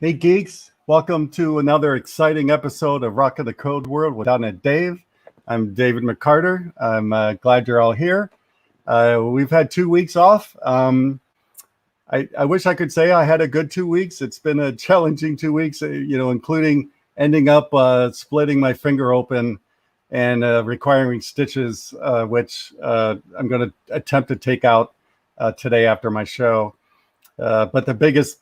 Hey geeks, welcome to another exciting episode of Rockin The Code World with dotNetDave. I'm David McCarter. I'm glad you're all here. We've had 2 weeks off. I wish I could say I had a good 2 weeks. It's been a challenging 2 weeks, including ending up splitting my finger open and requiring stitches, which I'm going to attempt to take out today after my show. But the biggest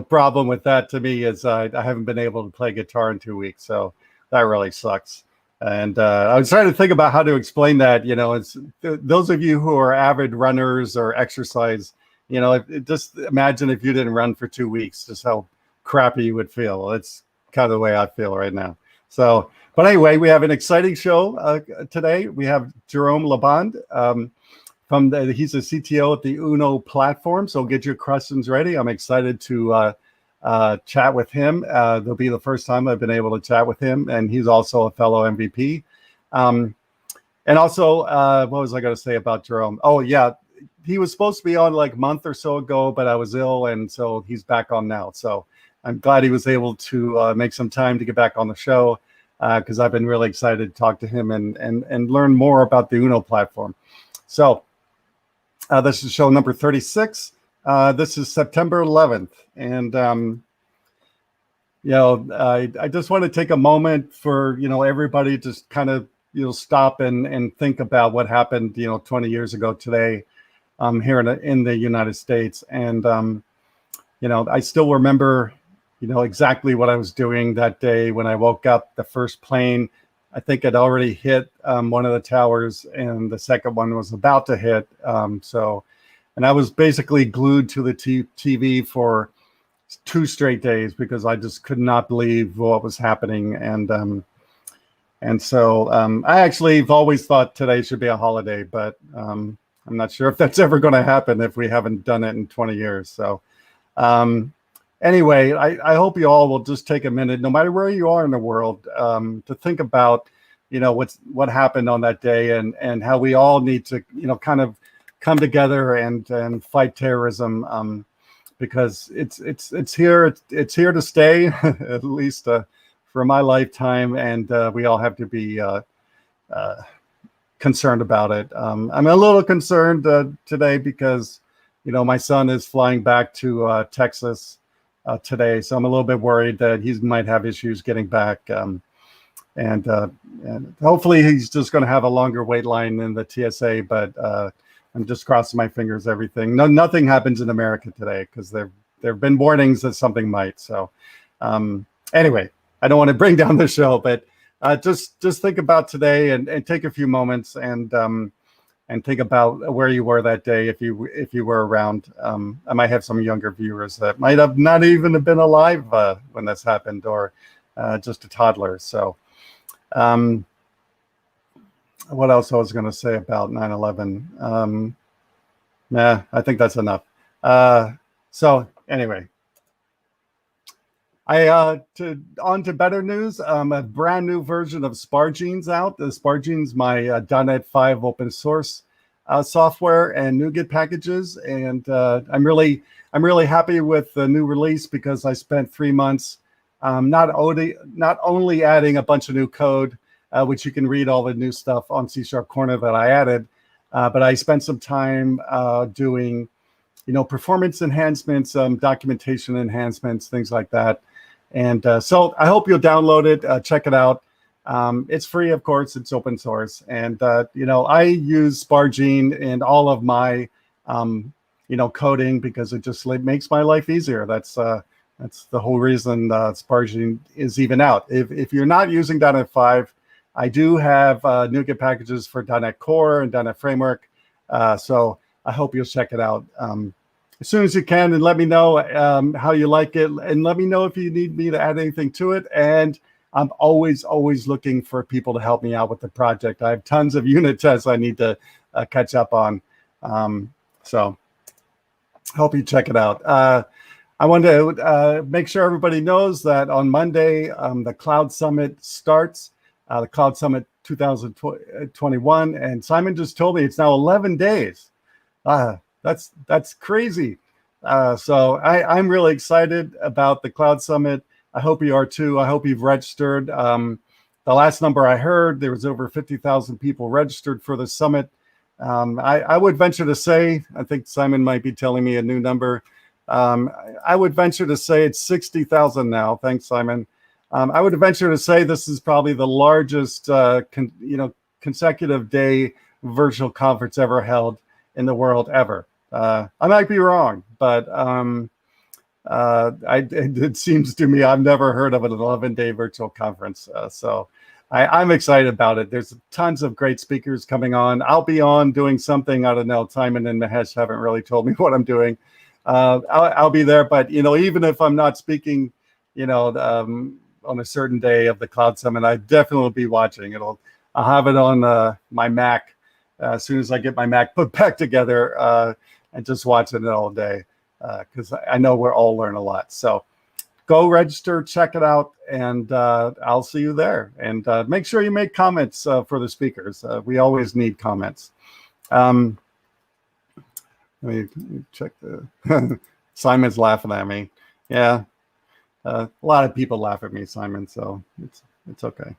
problem with that to me is I haven't been able to play guitar in 2 weeks, so that really sucks. And I was trying to think about how to explain that. It's those of you who are avid runners or exercise, just imagine if you didn't run for 2 weeks, just how crappy you would feel. It's kind of the way I feel right now. So, but anyway, we have an exciting show today. We have Jerome Laban. He's a CTO at the Uno Platform, so get your questions ready. I'm excited to chat with him. It'll be the first time I've been able to chat with him, and he's also a fellow MVP. And also, what was I going to say about Jerome? Oh, yeah, he was supposed to be on like a month or so ago, but I was ill, and so he's back on now. So I'm glad he was able to make some time to get back on the show because I've been really excited to talk to him and learn more about the Uno platform. So this is show number 36. This is September 11th. And, I just want to take a moment for, everybody just kind of, stop and think about what happened, 20 years ago today here in the United States. And, I still remember, exactly what I was doing that day when I woke up. The first plane, I think it already hit one of the towers, and the second one was about to hit. And I was basically glued to the TV for 2 straight days because I just could not believe what was happening. And so I actually have always thought today should be a holiday, but I'm not sure if that's ever going to happen if we haven't done it in 20 years. So anyway, I hope you all will just take a minute, no matter where you are in the world, to think about, what happened on that day and how we all need to, kind of come together and fight terrorism because it's here to stay, at least for my lifetime, and we all have to be concerned about it. I'm a little concerned today because, my son is flying back to Texas today, so I'm a little bit worried that he might have issues getting back. And hopefully he's just going to have a longer wait line in the TSA, but I'm just crossing my fingers. Nothing happens in America today because there have been warnings that something might. So anyway, I don't want to bring down the show, but just think about today and take a few moments and think about where you were that day if you were around. I might have some younger viewers that might have not even have been alive when this happened, or just a toddler. So what else I was going to say about 9/11? I think that's enough. So anyway, on to better news. A brand new version of Spargene's out. The Spargene's my .NET 5 open source software and Nuget packages, and I'm really happy with the new release because I spent 3 months not only adding a bunch of new code, which you can read all the new stuff on CSharpCorner that I added, but I spent some time doing, performance enhancements, documentation enhancements, things like that. And so I hope you'll download it, check it out. It's free, of course, it's open source. And, I use Spargene in all of my, coding because it just makes my life easier. That's the whole reason Spargene is even out. If you're not using .NET 5, I do have Nuget packages for .NET Core and .NET Framework. So I hope you'll check it out as soon as you can, and let me know how you like it, and let me know if you need me to add anything to it. And I'm always looking for people to help me out with the project. I have tons of unit tests I need to catch up on. So hope you check it out. I want to make sure everybody knows that on Monday, the Cloud Summit starts, the Cloud Summit 2021. And Simon just told me it's now 11 days. That's crazy. So I'm really excited about the Cloud Summit. I hope you are too. I hope you've registered. The last number I heard, there was over 50,000 people registered for the summit. I would venture to say, I think Simon might be telling me a new number. I would venture to say it's 60,000 now. Thanks, Simon. I would venture to say this is probably the largest, consecutive day virtual conference ever held in the world ever. I might be wrong, but it seems to me I've never heard of an 11-day virtual conference. So I'm excited about it. There's tons of great speakers coming on. I'll be on doing something. I don't know. Simon and Mahesh haven't really told me what I'm doing. I'll be there, but even if I'm not speaking, on a certain day of the Cloud Summit, I definitely will be watching. I'll have it on my Mac as soon as I get my Mac put back together, and just watching it all day, because I know we'll all learn a lot. So go register, check it out, and I'll see you there. And make sure you make comments for the speakers. We always need comments. Let me check the Simon's laughing at me. Yeah, a lot of people laugh at me, Simon, so it's okay.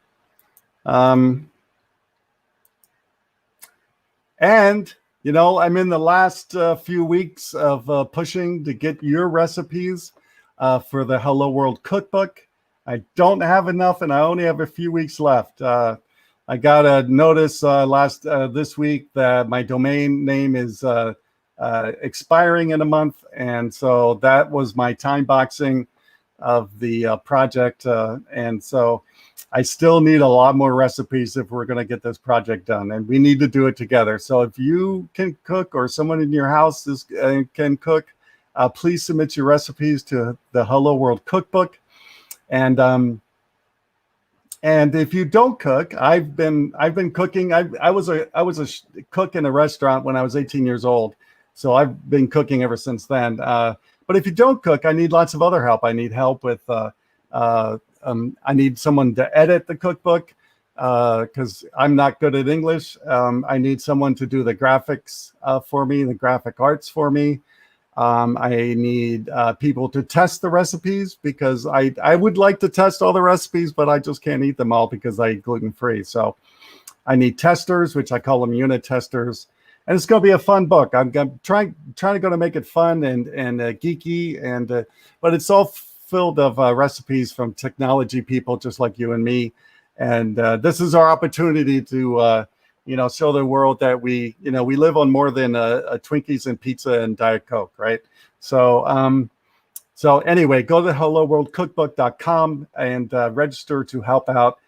And I'm in the last few weeks of pushing to get your recipes for the Hello World Cookbook. I don't have enough, and I only have a few weeks left. I got a notice this week that my domain name is expiring in a month, and so that was my time boxing of the project, and so I still need a lot more recipes if we're going to get this project done, and we need to do it together. So if you can cook, or someone in your house can cook, please submit your recipes to the Hello World Cookbook. And if you don't cook, I've been cooking. I was a cook in a restaurant when I was 18 years old, so I've been cooking ever since then. But if you don't cook, I need lots of other help. I need help with I need someone to edit the cookbook because I'm not good at English. I need someone to do the graphics for me, the graphic arts for me. I need people to test the recipes, because I would like to test all the recipes, but I just can't eat them all because I eat gluten-free. So I need testers, which I call them unit testers. And it's going to be a fun book. I'm trying to make it fun and geeky, but it's all filled of recipes from technology people just like you and me. And this is our opportunity to show the world that we live on more than a Twinkies and pizza and Diet Coke, right? So anyway, go to helloworldcookbook.com and register to help out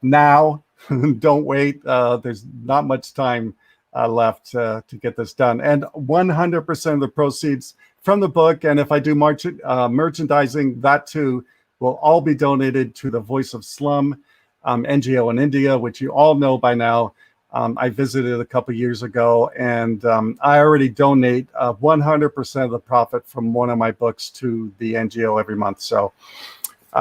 now. Don't wait. There's not much time left to get this done. And 100% of the proceeds from the book, and if I do merchandising, that too will all be donated to the Voice of Slum NGO in India, which you all know by now. I visited a couple years ago, and I already donate 100% of the profit from one of my books to the NGO every month. So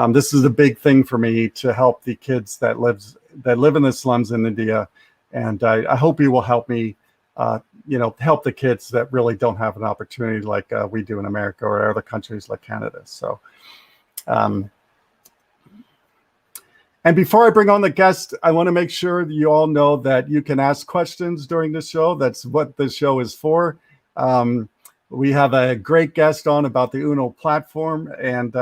this is a big thing for me to help the kids that live in the slums in India, and I hope you will help me, help the kids that really don't have an opportunity like we do in America or other countries like Canada. So. And before I bring on the guest, I want to make sure that you all know that you can ask questions during the show. That's what this show is for. We have a great guest on about the Uno platform, and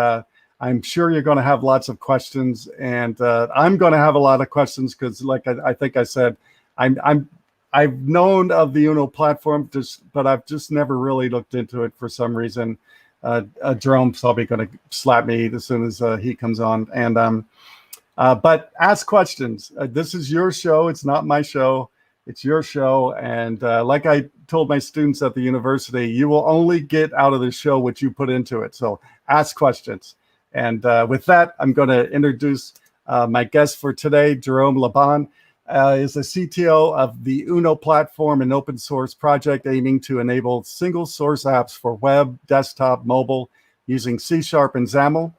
I'm sure you're going to have lots of questions. And I'm going to have a lot of questions because, like I think I said, I've known of the Uno platform, but I've just never really looked into it for some reason. Jerome's probably going to slap me as soon as he comes on, and but ask questions. This is your show. It's not my show. It's your show. And like I told my students at the university, you will only get out of the show what you put into it. So ask questions. And with that, I'm going to introduce my guest for today. Jerome Laban is the CTO of the Uno Platform, an open source project aiming to enable single source apps for web, desktop, mobile using C# and XAML,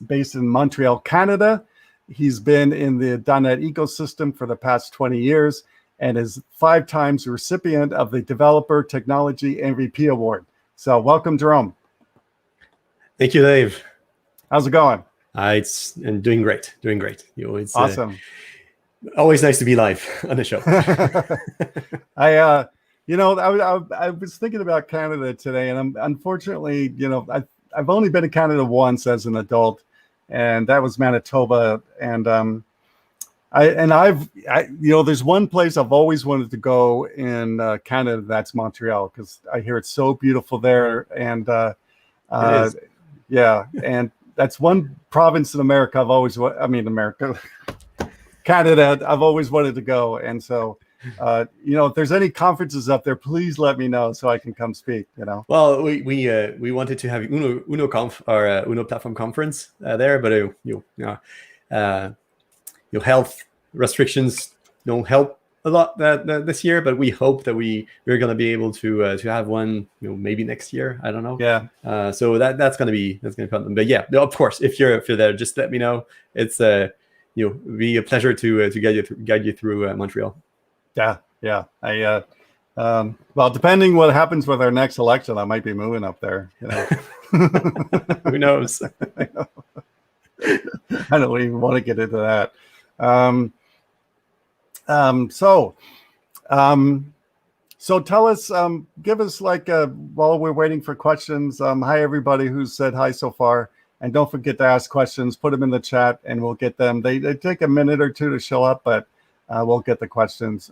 based in Montreal, Canada. He's been in the .NET ecosystem for the past 20 years and is 5 times recipient of the Developer Technology MVP Award. So welcome, Jerome. Thank you, Dave. How's it going? It's doing great. It's awesome. Always nice to be live on the show. I was thinking about Canada today, and unfortunately, I've only been to Canada once as an adult, and that was Manitoba. And there's one place I've always wanted to go in Canada. That's Montreal, because I hear it's so beautiful there. And it is. Yeah, and that's one province in America Canada, I've always wanted to go. And so, if there's any conferences up there, please let me know so I can come speak. Well, we wanted to have Uno Conf, or Uno Platform conference there, but health restrictions don't help a lot this year. But we hope that we're going to be able to have one, maybe next year. I don't know. Yeah. So that's going to be fun. But yeah, of course, if you're there, just let me know. It's be a pleasure to guide you through Montreal. Yeah. Well, depending what happens with our next election, I might be moving up there. Who knows? I don't even want to get into that. So tell us, give us while we're waiting for questions. Hi everybody who's said hi so far, and don't forget to ask questions. Put them in the chat, and we'll get them. They take a minute or two to show up, but we'll get the questions.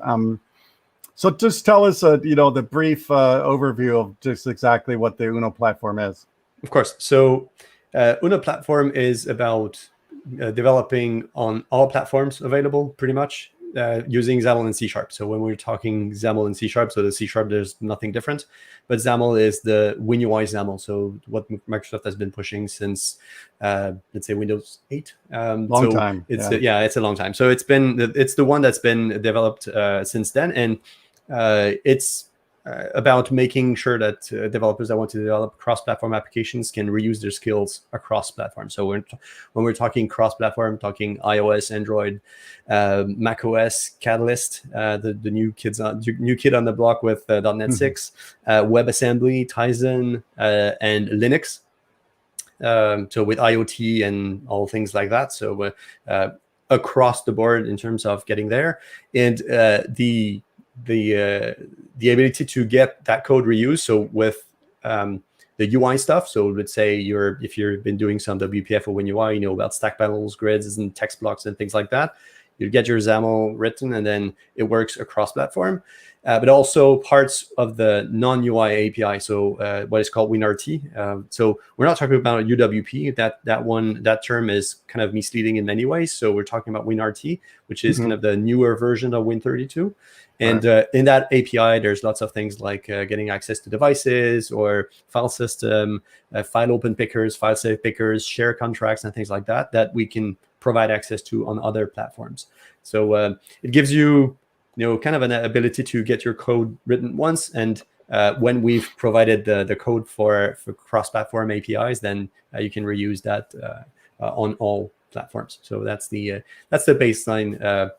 So just tell us, the brief overview of just exactly what the Uno platform is. Of course. So Uno Platform is about developing on all platforms available, pretty much, using XAML and C#. So when we're talking XAML and C#, so the C#, there's nothing different. But XAML is the WinUI XAML, so what Microsoft has been pushing since, let's say, Windows 8. Long time. It's a long time. So it's the one that's been developed since then, and it's about making sure that developers that want to develop cross-platform applications can reuse their skills across platforms. So when we're talking cross-platform, talking iOS, Android, Mac OS, Catalyst, the new kid on the block with .NET 6, WebAssembly, Tizen, and Linux. So with IoT and all things like that. So across the board in terms of getting there, and the ability to get that code reused. So with the UI stuff, so let's say if you've been doing some WPF or WinUI, about stack panels, grids, and text blocks and things like that, you get your XAML written, and then it works across platform. But also parts of the non-UI API, so what is called Winrt. So we're not talking about UWP. That term is kind of misleading in many ways. So we're talking about Winrt, which is kind of the newer version of Win32. And in that API, there's lots of things like getting access to devices or file system, file open pickers, file save pickers, share contracts, and things like that we can provide access to on other platforms. So it gives you, kind of an ability to get your code written once, and when we've provided the code for cross-platform APIs, then you can reuse that on all platforms. So that's the baseline,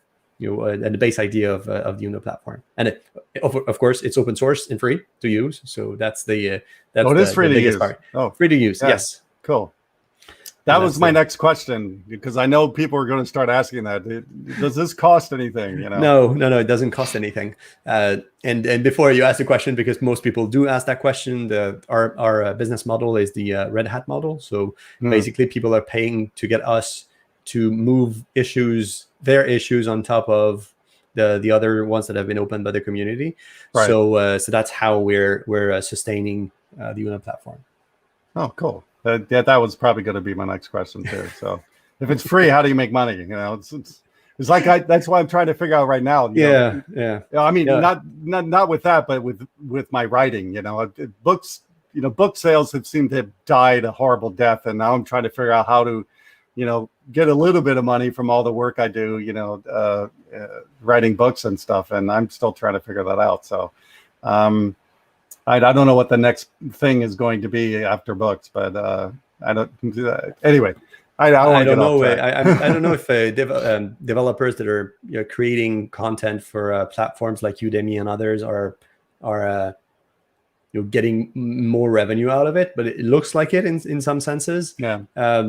and the base idea of the Uno platform. And of course, it's open source and free to use. So that's the biggest part. Oh, free to use. Yeah. Yes. Cool. That was my next question, because I know people are going to start asking that. Does this cost anything? No, it doesn't cost anything. And before you ask the question, because most people do ask that question, our business model is the Red Hat model. So basically, people are paying to get us to move their issues on top of the other ones that have been opened by the community. Right. So that's how we're sustaining the Uno platform. Oh, cool. That was probably going to be my next question too. So, if it's free, how do you make money? It's like that's why I'm trying to figure out right now. Yeah. I mean, not with that, but with my writing. Books. Book sales have seemed to have died a horrible death, and now I'm trying to figure out how to, get a little bit of money from all the work I do. Writing books and stuff, and I'm still trying to figure that out. So, I don't know what the next thing is going to be after books, but I don't do that. Anyway, I don't know. I don't know if developers that are creating content for platforms like Udemy and others are getting more revenue out of it, but it looks like it in some senses. Yeah.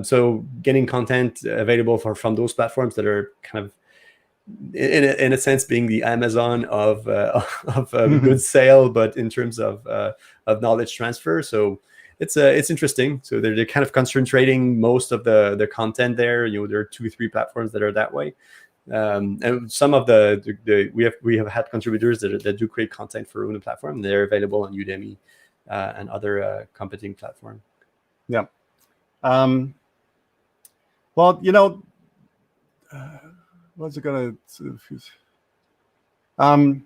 So getting content available from those platforms that are kind of in a sense being the Amazon of goods sale, but in terms of knowledge transfer. So it's interesting. So they're kind of concentrating most of the content there. There are 2-3 platforms that are that way. And some of we have had contributors that do create content for Uno Platform. They're available on Udemy and other competing platform. Yeah. Well, what's it gonna? Do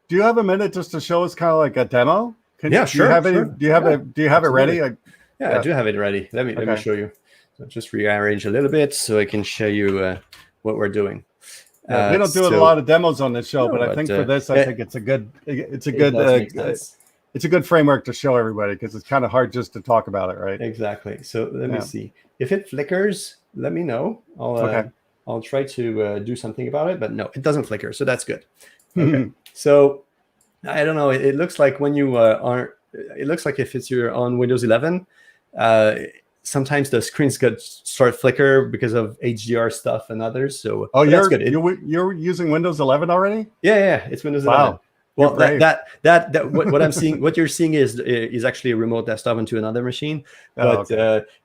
you have a minute just to show us kind of like a demo? Yeah, sure. Do you have it ready? Yeah, I do have it ready. Let me show you. So just rearrange a little bit so I can show you what we're doing. We don't do a lot of demos on this show, but I think for this, I think it's a good framework to show everybody, because it's kind of hard just to talk about it, right? Exactly. So let me see. If it flickers, let me know. I'll try to do something about it, but no, it doesn't flicker, so that's good. Okay. So I don't know. It looks like when you it looks like if you're on Windows 11, sometimes the screens start flicker because of HDR stuff and others. So that's good. You're using Windows 11 already? Yeah, it's Windows 11. Wow. Well, what I'm seeing, what you're seeing is actually a remote desktop onto another machine, but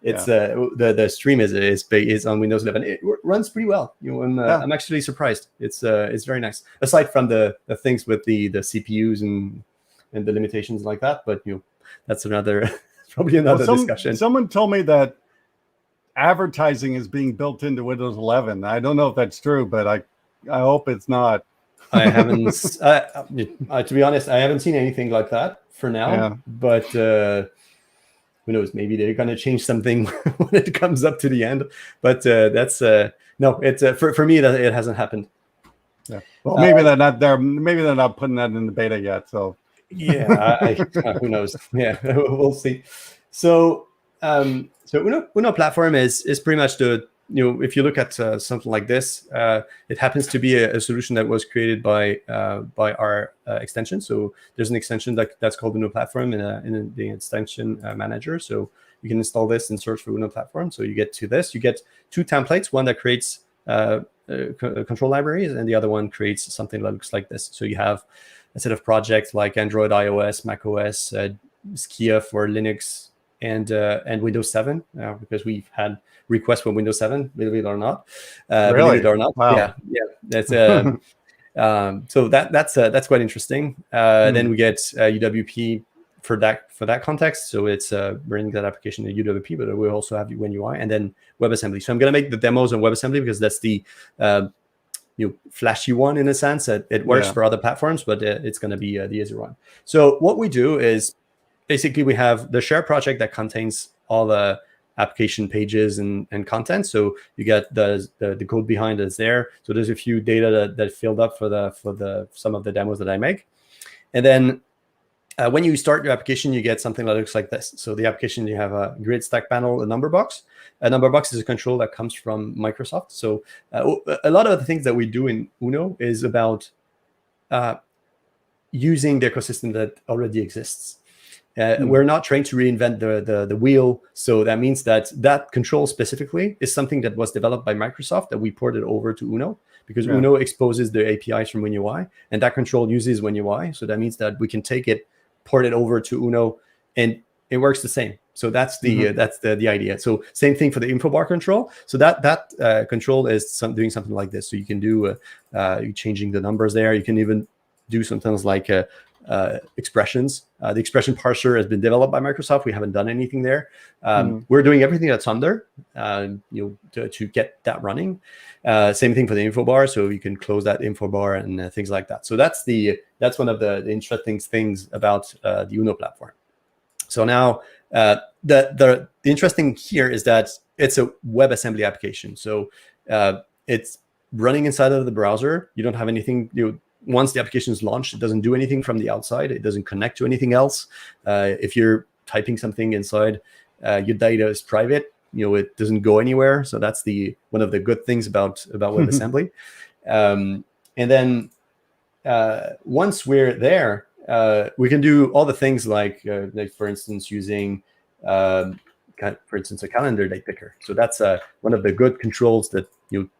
it's the stream is on Windows 11. It runs pretty well. I'm actually surprised. It's very nice. Aside from the things with the CPUs and the limitations like that, but that's another probably another discussion. Someone told me that advertising is being built into Windows 11. I don't know if that's true, but I hope it's not. I haven't, to be honest, I haven't seen anything like that for now. But who knows? Maybe they're going to change something when it comes up to the end. But that's no. It's for me that it hasn't happened. Yeah. Well, maybe they're not there. Maybe they're not putting that in the beta yet. So yeah, who knows? Yeah, we'll see. So Uno Platform is pretty much the. If you look at something like this, it happens to be a solution that was created by our extension. So there's an extension that's called Uno Platform in the extension manager. So you can install this and search for Uno Platform. So you get to this. You get 2 templates, one that creates control libraries, and the other one creates something that looks like this. So you have a set of projects like Android, iOS, macOS, Skia for Linux, and Windows 7, because we've had requests for Windows 7, believe it or not. Really? Believe it or not. Wow. Yeah. That's so that's quite interesting. Then we get UWP for that context. So it's bringing that application to UWP, but we also have WinUI and then WebAssembly. So I'm going to make the demos on WebAssembly because that's the flashy one in a sense. It works for other platforms, but it's going to be the easy one. So what we do is basically we have the share project that contains all the application pages and content. So you get the code behind is there. So there's a few data that filled up for the some of the demos that I make. And then when you start your application, you get something that looks like this. So the application, you have a grid stack panel, a number box. A number box is a control that comes from Microsoft. So a lot of the things that we do in Uno is about using the ecosystem that already exists. We're not trying to reinvent the wheel. So that means that control specifically is something that was developed by Microsoft that we ported over to Uno, because Uno exposes the APIs from WinUI, and that control uses WinUI. So that means that we can take it, port it over to Uno, and it works the same. So that's the idea. So same thing for the info bar control. So that control is doing something like this. So you can do changing the numbers there. You can even do some things like expressions. The expression parser has been developed by Microsoft. We haven't done anything there. We're doing everything that's under, to get that running. Same thing for the info bar. So you can close that info bar and things like that. So that's one of the interesting things about the Uno platform. So now the interesting here is that it's a WebAssembly application. So it's running inside of the browser. You don't have anything. Once the application is launched, it doesn't do anything from the outside. It doesn't connect to anything else. If you're typing something inside, your data is private. It doesn't go anywhere. So that's one of the good things about WebAssembly. And then once we're there, we can do all the things like for instance, using for instance, a calendar date picker. So that's one of the good controls that you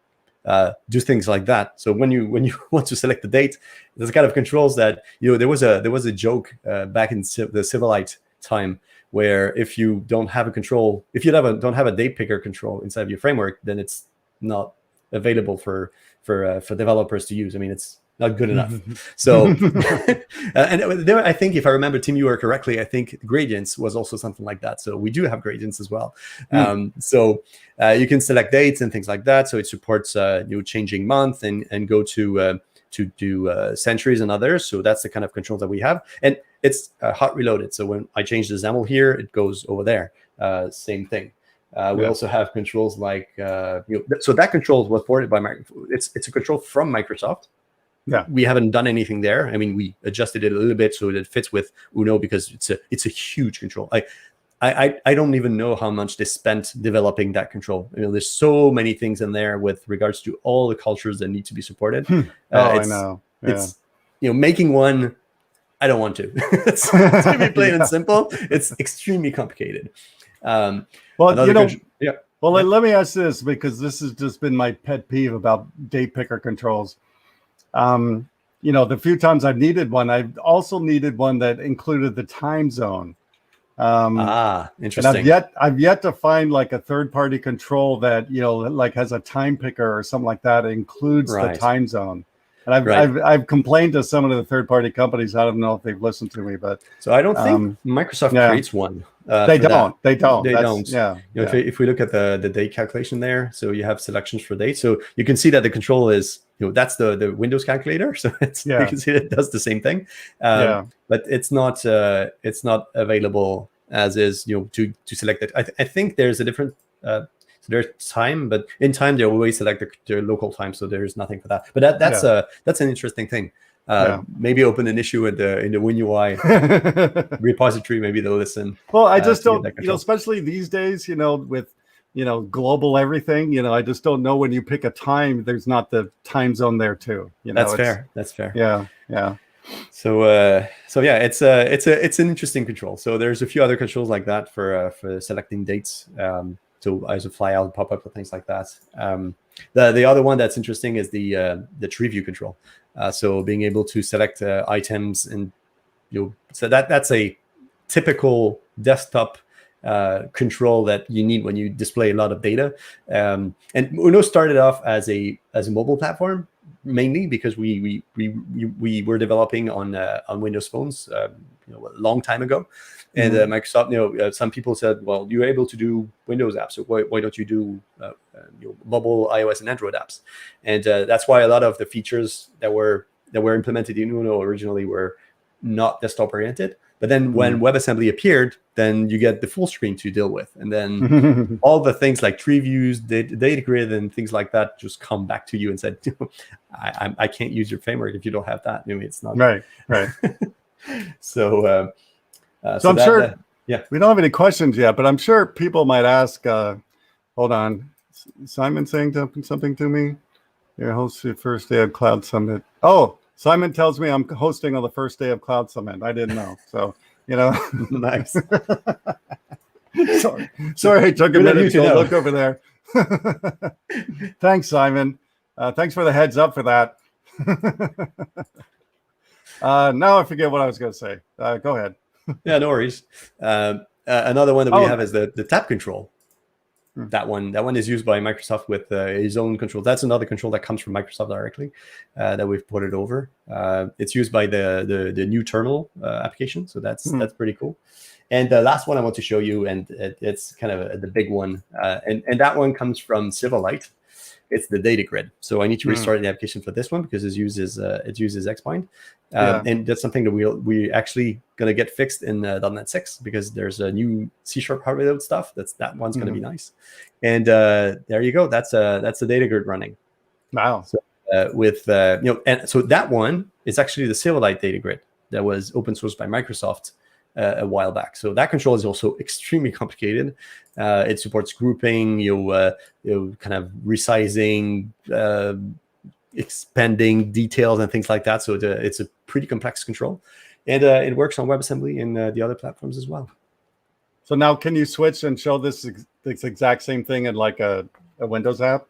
do things like that. So when you want to select the date, there's kind of controls that there was a joke back in the Civilite time where if you don't have a control, if you don't have a date picker control inside of your framework, then it's not available for developers to use. I mean, it's not good enough. So, and there, I think if I remember TeamViewer correctly, I think gradients was also something like that. So we do have gradients as well. So you can select dates and things like that. So it supports changing month and go to do centuries and others. So that's the kind of controls that we have, and it's hot reloaded. So when I change the XAML here, it goes over there. Same thing. We also have controls like so that control was ported by it's a control from Microsoft. Yeah, we haven't done anything there. I mean, we adjusted it a little bit so that it fits with Uno because it's a huge control. I don't even know how much they spent developing that control. There's so many things in there with regards to all the cultures that need to be supported. I know. Yeah. It's making one. I don't want to. It's to be plain and simple. It's extremely complicated. Well, Well, let me ask this, because this has just been my pet peeve about date picker controls. The few times I've needed one, I've also needed one that included the time zone. Interesting. And I've yet to find like a third-party control that like has a time picker or something like that, includes the time zone. And I've complained to some of the third-party companies. I don't know if they've listened to me, but so I don't think Microsoft creates one. They don't. They don't. Yeah. If we look at the date calculation there, so you have selections for date. So you can see that the control is that's the Windows calculator. So you can see that it does the same thing. But it's not available as is to select it. I think there's a different. So there's time, but in time they always select their local time, so there's nothing for that. But that's an interesting thing. Maybe open an issue in the WinUI repository. Maybe they'll listen. Well, I just don't, especially these days, with global everything. I just don't know when you pick a time, there's not the time zone there too. That's fair. That's fair. Yeah. So yeah, it's an interesting control. So there's a few other controls like that for selecting dates. So as a fly out, pop up, and things like that. The other one that's interesting is the tree view control. So being able to select items, and so that's a typical desktop control that you need when you display a lot of data. And Uno started off as a mobile platform, mainly because we were developing on Windows phones a long time ago. And Microsoft, some people said, well, you're able to do Windows apps, so why don't you do mobile iOS and Android apps? And that's why a lot of the features that were implemented in Uno originally were not desktop oriented. But then when WebAssembly appeared, then you get the full screen to deal with. And then all the things like tree views, data grid, and things like that just come back to you and said, I can't use your framework if you don't have that. It's not right. So I'm sure we don't have any questions yet, but I'm sure people might ask, hold on, Simon saying something to me? You're hosting the first day of Cloud Summit. Oh, Simon tells me I'm hosting on the first day of Cloud Summit. I didn't know. So, Nice. Sorry, I took a minute to look over there. Thanks, Simon. Thanks for the heads up for that. Now I forget what I was going to say. Go ahead. Yeah, no worries. Another one that we have is the tab control. That one is used by Microsoft with his own control. That's another control that comes from Microsoft directly that we've ported over. It's used by the new terminal application, so that's pretty cool. And the last one I want to show you, and it's kind of the big one, and that one comes from Silverlight. It's the data grid. So I need to restart the application for this one because it uses Xbind. And that's something that we actually going to get fixed in .NET 6 because there's a new C# hard reload stuff. That one's going to be nice. And there you go. That's the data grid running. Wow. So and so that one is actually the Silverlight data grid that was open sourced by Microsoft a while back. So that control is also extremely complicated. It supports grouping, kind of resizing, expanding details and things like that. So it's a pretty complex control. and it works on WebAssembly and the other platforms as well. So now can you switch and show this exact same thing in like a Windows app?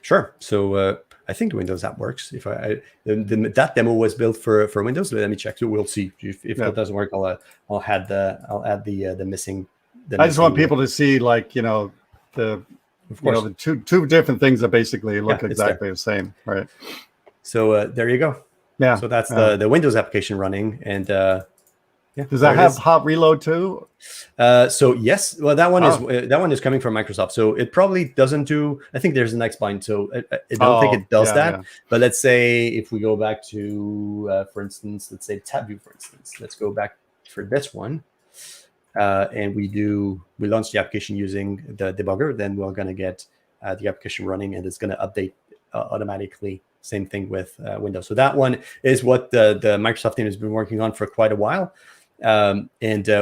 Sure. So I think the Windows app works. If that demo was built for Windows, let me check. We'll see if that doesn't work. I'll add the missing. I just want people to see, like, the two different things that basically look exactly the same, right? So there you go. Yeah. So that's the Windows application running, and does that have hot reload too? So yes, well that one is coming from Microsoft, so it probably doesn't do. I think there's an X bind, so I don't think it does that. Yeah. But let's say if we go back to, for instance, let's say tab view, for instance. Let's go back for this one, and we launch the application using the debugger. Then we're gonna get the application running, and it's gonna update automatically. Same thing with Windows. So that one is what the Microsoft team has been working on for quite a while. And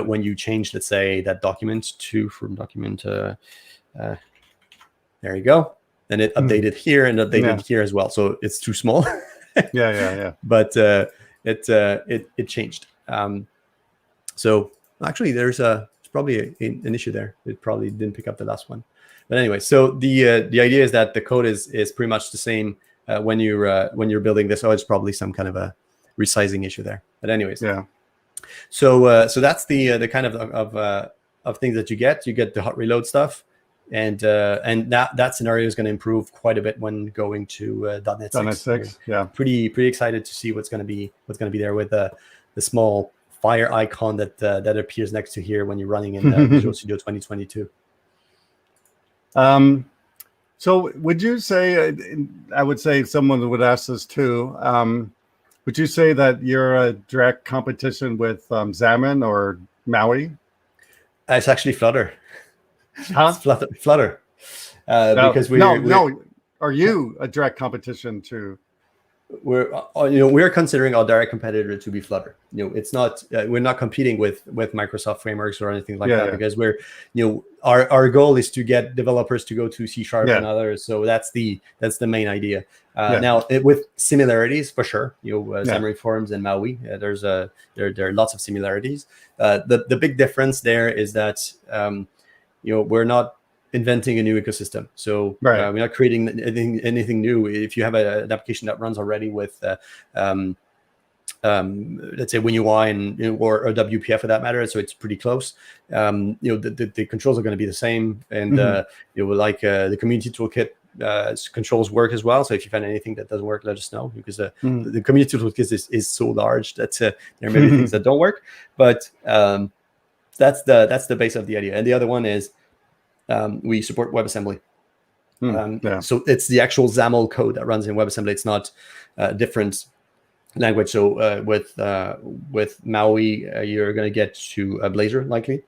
when you change, let's say, that document from document, there you go. Then it updated here and updated here as well. So it's too small. yeah. But it changed. So actually, there's probably an issue there. It probably didn't pick up the last one. But anyway, so the idea is that the code is pretty much the same when you're building this. Oh, it's probably some kind of a resizing issue there. But anyways, yeah. So that's the kind of things that you get. You get the hot reload stuff, and that scenario is going to improve quite a bit when going to .NET 6. .NET 6, yeah. Pretty excited to see what's going to be there with the small fire icon that appears next to here when you're running in Visual Studio 2022. So would you say, I would say someone would ask this too, would you say that you're a direct competition with Xamarin or Maui? It's actually Flutter. Huh? It's Flutter. Because are you a direct competition to? We're considering our direct competitor to be Flutter. It's not we're not competing with Microsoft frameworks or anything like that, because we're our goal is to get developers to go to C# and others. So that's the main idea. Now with similarities for sure, Xamarin Forms and Maui, there are lots of similarities. The big difference there is that we're not inventing a new ecosystem. So we're not creating anything new. If you have an application that runs already with, let's say WinUI or WPF for that matter, so it's pretty close. The controls are going to be the same, and the community toolkit controls work as well. So if you find anything that doesn't work, let us know, because the community toolkit is so large that there are many things that don't work. But that's the base of the idea. And the other one is, we support WebAssembly. So it's the actual XAML code that runs in WebAssembly. It's not a different language. So with Maui, you're going to get to Blazor likely.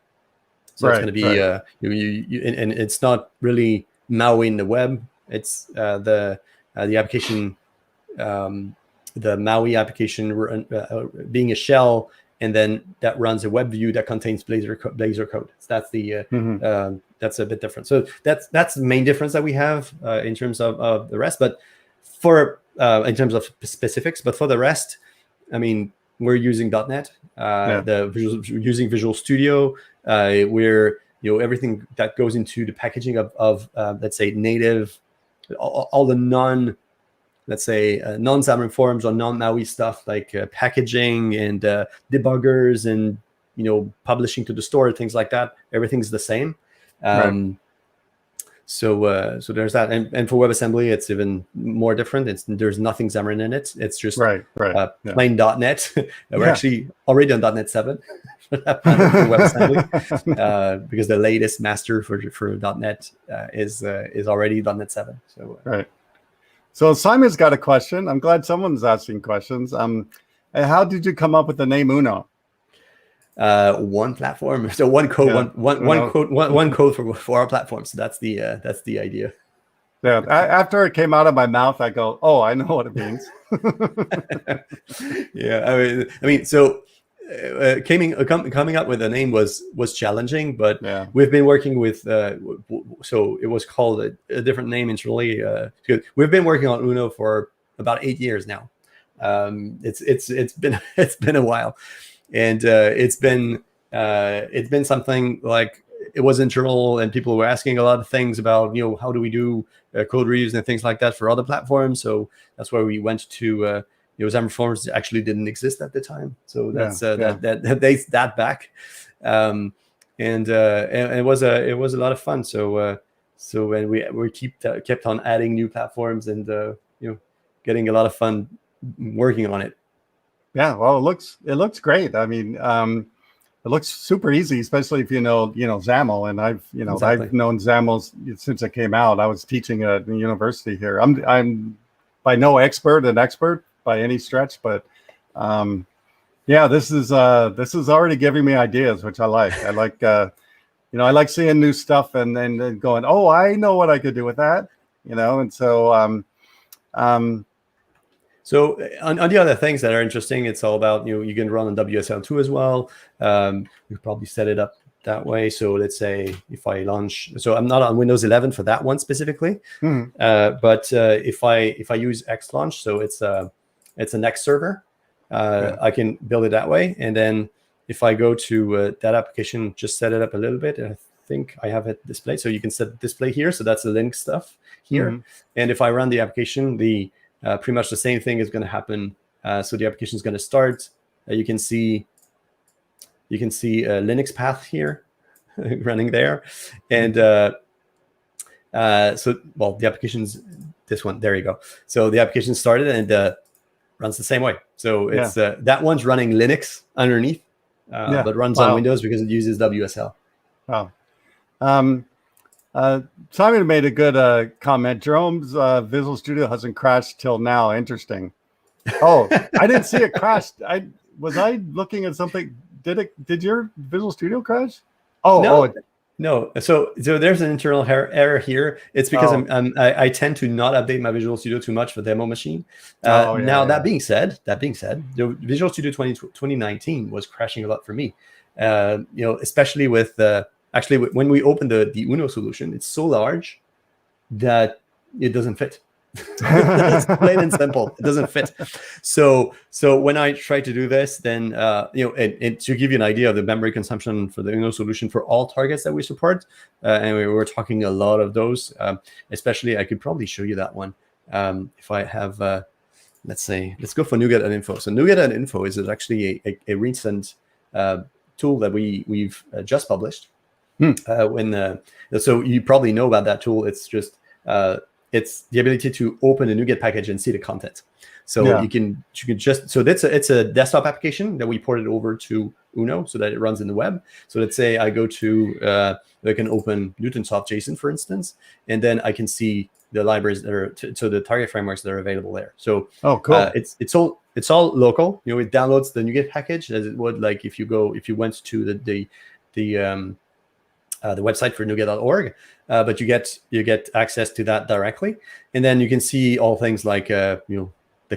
So it's going to be and it's not really Maui in the web. It's the application, the Maui application being a shell, and then that runs a web view that contains Blazor code. So that's the that's a bit different. So that's the main difference that we have in terms of the rest. But for in terms of specifics, but for the rest, I mean, we're using .NET. We're using Visual Studio. We're everything that goes into the packaging of let's say native, all the non-Xamarin Forms or non-Maui stuff, like packaging and debuggers and publishing to the store, things like that. Everything's the same. So there's that, and for WebAssembly, it's even more different. There's nothing Xamarin in it. It's just plain .NET. We're actually already on .NET 7 for WebAssembly, because the latest master for .NET is already .NET 7. So So Simon's got a question. I'm glad someone's asking questions. How did you come up with the name Uno? One platform, so one code, one code for our platform. So that's the idea. Yeah. After it came out of my mouth, I go, "Oh, I know what it means." Yeah. I mean, so coming up with a name was challenging, but we've been working with. So it was called a different name internally. We've been working on Uno for about 8 years now. It's been a while. and it's been something like it was internal, and people were asking a lot of things about, how do we do code reuse and things like that for other platforms. So that's why we went to XAML forms actually didn't exist at the time. So that's that dates that back, and it was a lot of fun. So when we kept on adding new platforms and getting a lot of fun working on it. Yeah, well, it looks great. I mean, it looks super easy, especially if you know XAML. And I've known XAML since it came out. I was teaching at the university here. I'm by no expert by any stretch, but this is already giving me ideas, which I like. I like I like seeing new stuff and then going, oh, I know what I could do with that, and so So on the other things that are interesting, it's all about, you can run on WSL2 as well. You probably set it up that way. So let's say if I launch, so I'm not on Windows 11 for that one specifically, but if I use xlaunch, so it's an X server, I can build it that way. And then if I go to that application, just set it up a little bit, and I think I have it displayed. So you can set display here. So that's the Linux stuff here. And if I run the application, pretty much the same thing is going to happen. So the application is going to start. You can see a Linux path here running there, and the application's this one. There you go. So the application started and runs the same way. So it's that one's running Linux underneath, but runs on Windows because it uses WSL. Wow. Simon made a good comment. Jerome's Visual Studio hasn't crashed till now. Interesting. Oh, I didn't see it crashed. Was I looking at something? Did your Visual Studio crash? No. So there's an internal error here. It's because I tend to not update my Visual Studio too much for demo machine. That being said, the Visual Studio 2019 was crashing a lot for me. Especially with actually when we opened the Uno solution, it's so large that it doesn't fit. It's plain and simple. It doesn't fit. So when I try to do this, then and to give you an idea of the memory consumption for the Uno solution for all targets that we support, and we were talking a lot of those. Especially, I could probably show you that one if I have. Let's go for Nuget and Info. So Nuget and Info is actually a recent tool that we've just published. So you probably know about that tool. It's just it's the ability to open a Nuget package and see the content. So you can just, so it's a desktop application that we ported over to Uno so that it runs in the web. So let's say I go to I can open Newtonsoft.json, for instance, and then I can see the libraries that are so the target frameworks that are available there. So cool. It's all local. It downloads the Nuget package as it would like if you went to the website for nuget.org, but you get access to that directly, and then you can see all things like the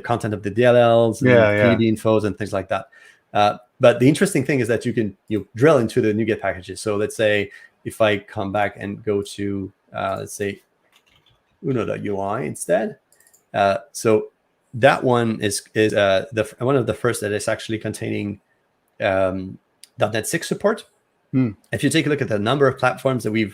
content of the DLLs, and PDB infos, and things like that. But the interesting thing is that you can drill into the Nuget packages. So let's say if I come back and go to let's say Uno.ui instead, so that one is one of the first that is actually containing .NET 6 support. If you take a look at the number of platforms that we're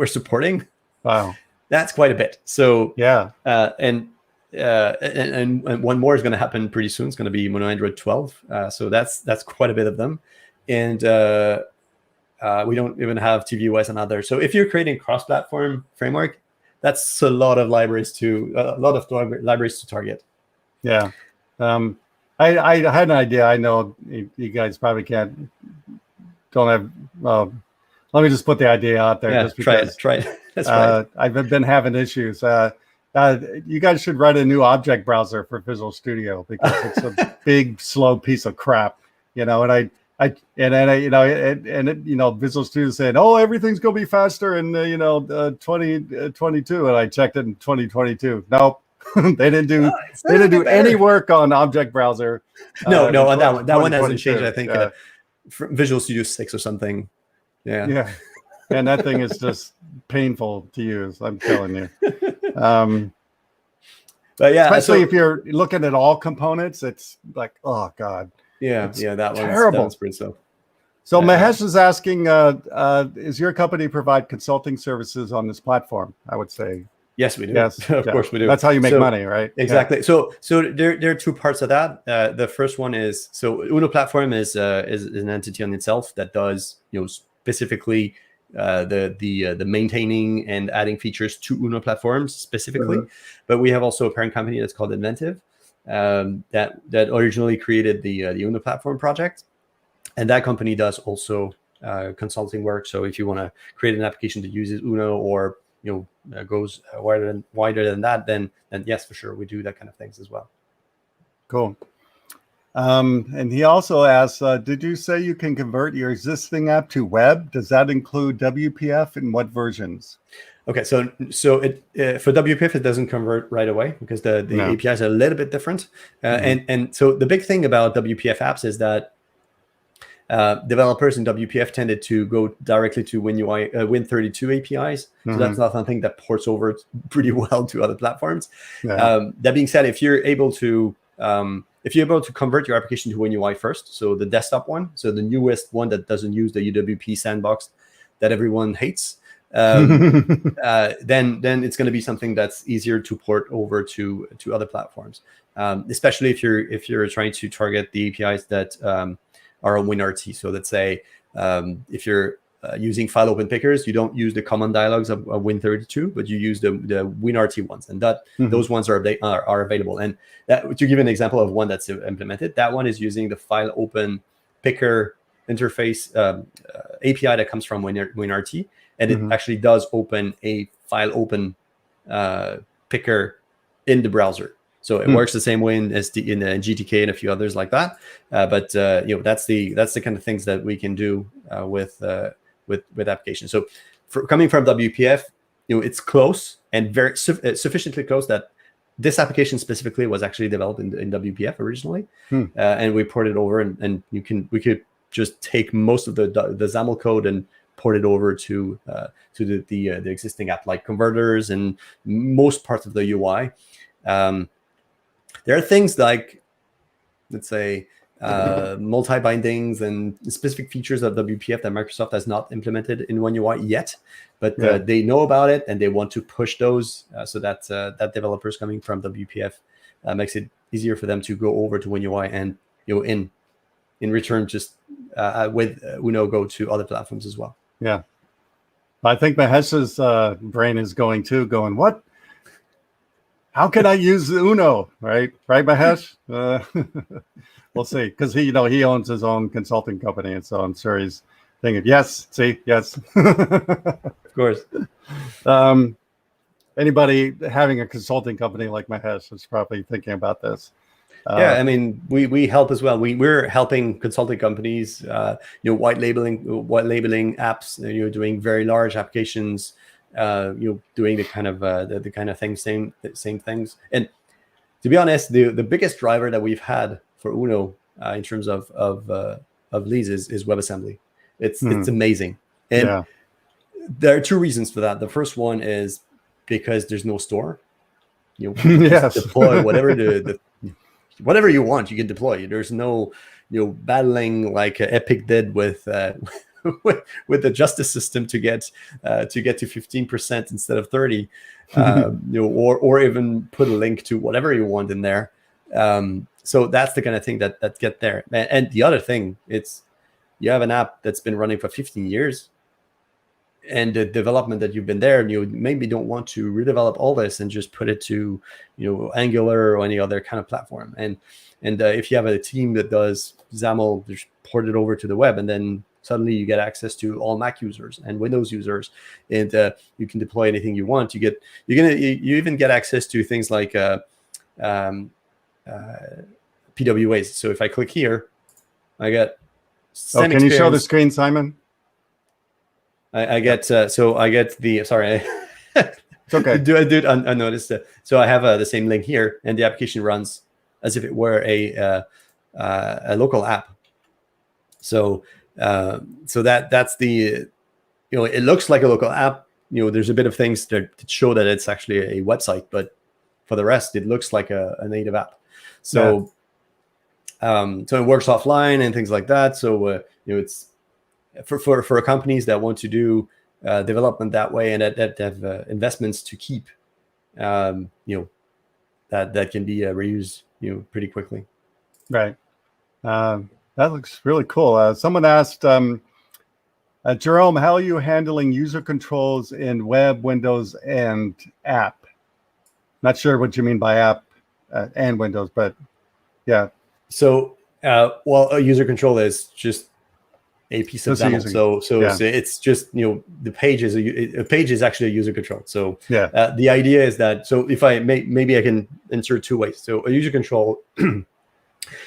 supporting, wow, that's quite a bit. So and one more is going to happen pretty soon. It's going to be Mono Android 12. So that's quite a bit of them, and we don't even have tvOS and others. So if you're creating cross-platform framework, that's a lot of libraries to target. Yeah, I had an idea. I know you guys probably don't have. Let me just put the idea out there. Just because, try it. That's right. I've been having issues. You guys should write a new object browser for Visual Studio because it's a big, slow piece of crap. And Visual Studio saying, "Oh, everything's gonna be faster in 2022," and I checked it in 2022. Nope. They didn't do any work on object browser. No, on that one. That one hasn't changed. I think Visual Studio 6 or something. Yeah. And that thing is just painful to use. I'm telling you. But yeah, especially if you're looking at all components, it's like, oh god. Yeah, It's that terrible. one's pretty slow. So Mahesh is asking, is your company provide consulting services on this platform? I would say yes, we do. yes. Of course we do. That's how you make money, right? Exactly. Yeah. So there are two parts of that. The first one is, so Uno Platform is an entity on itself that does specifically the maintaining and adding features to Uno platforms specifically. But we have also a parent company that's called Inventive that originally created the Uno Platform project, and that company does also consulting work. So if you want to create an application that uses Uno or goes wider than that, then yes, for sure, we do that kind of things as well. Cool. And he also asks, did you say you can convert your existing app to web? Does that include WPF, and what versions? Okay, so it for WPF it doesn't convert right away because the APIs are a little bit different. And so the big thing about WPF apps is that developers in WPF tended to go directly to Win32 APIs. So that's not something that ports over pretty well to other platforms. That being said, if you're able to convert your application to WinUI first, so the desktop one, so the newest one that doesn't use the UWP sandbox that everyone hates, then it's going to be something that's easier to port over to other platforms, especially if you're trying to target the APIs that are on WinRT. So let's say if you're using file open pickers, you don't use the common dialogues of Win32, but you use the WinRT ones, and those ones are available. And that, to give an example of one that's implemented, that one is using the file open picker interface API that comes from WinRT, and it actually does open a file open picker in the browser. So it works the same way in GTK and a few others like that. But that's the kind of things that we can do with applications. So coming from WPF, it's close and very sufficiently close that this application specifically was actually developed in WPF originally, and we ported over, and we could just take most of the XAML code and port it over to the existing app, like converters and most parts of the UI. There are things like, let's say, multi-bindings and specific features of WPF that Microsoft has not implemented in WinUI yet, but they know about it and they want to push those so that developers coming from WPF makes it easier for them to go over to WinUI and in return just with Uno go to other platforms as well. Yeah, I think Mahesh's brain is going, what? How can I use Uno? Right, Mahesh? We'll see, because he owns his own consulting company, and so I'm sure he's thinking, yes. Of course. Anybody having a consulting company like Mahesh is probably thinking about this. I mean, we help as well. We're helping consulting companies, white labeling apps, doing very large applications, doing the kind of things, same things. And to be honest, the biggest driver that we've had for Uno in terms of leads is WebAssembly. It's amazing, and there are two reasons for that. The first one is because there's no store. Deploy whatever whatever you want, you can deploy. There's no battling like Epic did with the justice system to get to 15% instead of 30, or even put a link to whatever you want in there. So that's the kind of thing that get there. And the other thing, it's you have an app that's been running for 15 years, and the development that you've been there, and you maybe don't want to redevelop all this and just put it to Angular or any other kind of platform. And if you have a team that does XAML, just port it over to the web, and then suddenly you get access to all Mac users and Windows users, and you can deploy anything you want. You even get access to things like PWAs. So if I click here, I get. Can you show the screen, Simon? I get the sorry. It's okay. I do unnoticed. So I have the same link here, and the application runs as if it were a local app. So that's the it looks like a local app. There's a bit of things that show that it's actually a website, but for the rest, it looks like a native app. So So it works offline and things like that. So it's for companies that want to do development that way and that have investments to keep, that can be reused, pretty quickly. Right. That looks really cool. Someone asked, Jerome, how are you handling user controls in web, Windows, and app? Not sure what you mean by app and Windows, but yeah. So, a user control is just a piece of demo. So it's just, the page is a page is actually a user control. So the idea is that, so if maybe I can insert two ways. So a user control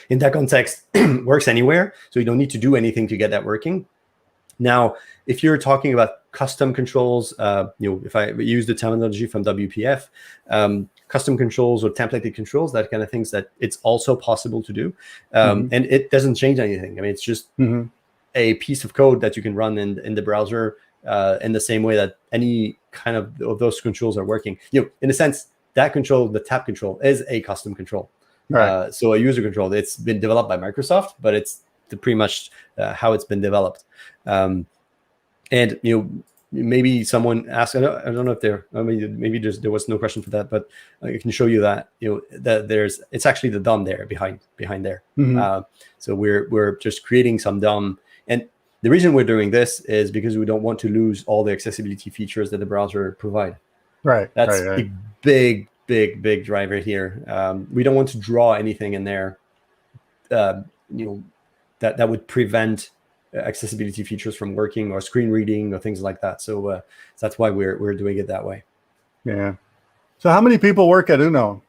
in that context works anywhere. So you don't need to do anything to get that working. Now, if you're talking about custom controls, if I use the terminology from WPF, custom controls or templated controls, that kind of things, that it's also possible to do. And it doesn't change anything. I mean, it's just a piece of code that you can run in the browser in the same way that any kind of those controls are working. In a sense, that control, the tab control, is a custom control. Right. So a user control, it's been developed by Microsoft, but it's pretty much how it's been developed. And maybe someone asked, I don't know if maybe there was no question for that, but I can show you that that it's actually the DOM there behind there. So we're just creating some DOM, and the reason we're doing this is because we don't want to lose all the accessibility features that the browser provide. Right. That's a big driver here. We don't want to draw anything in there, that would prevent accessibility features from working, or screen reading, or things like that. So that's why we're doing it that way. Yeah. So how many people work at Uno?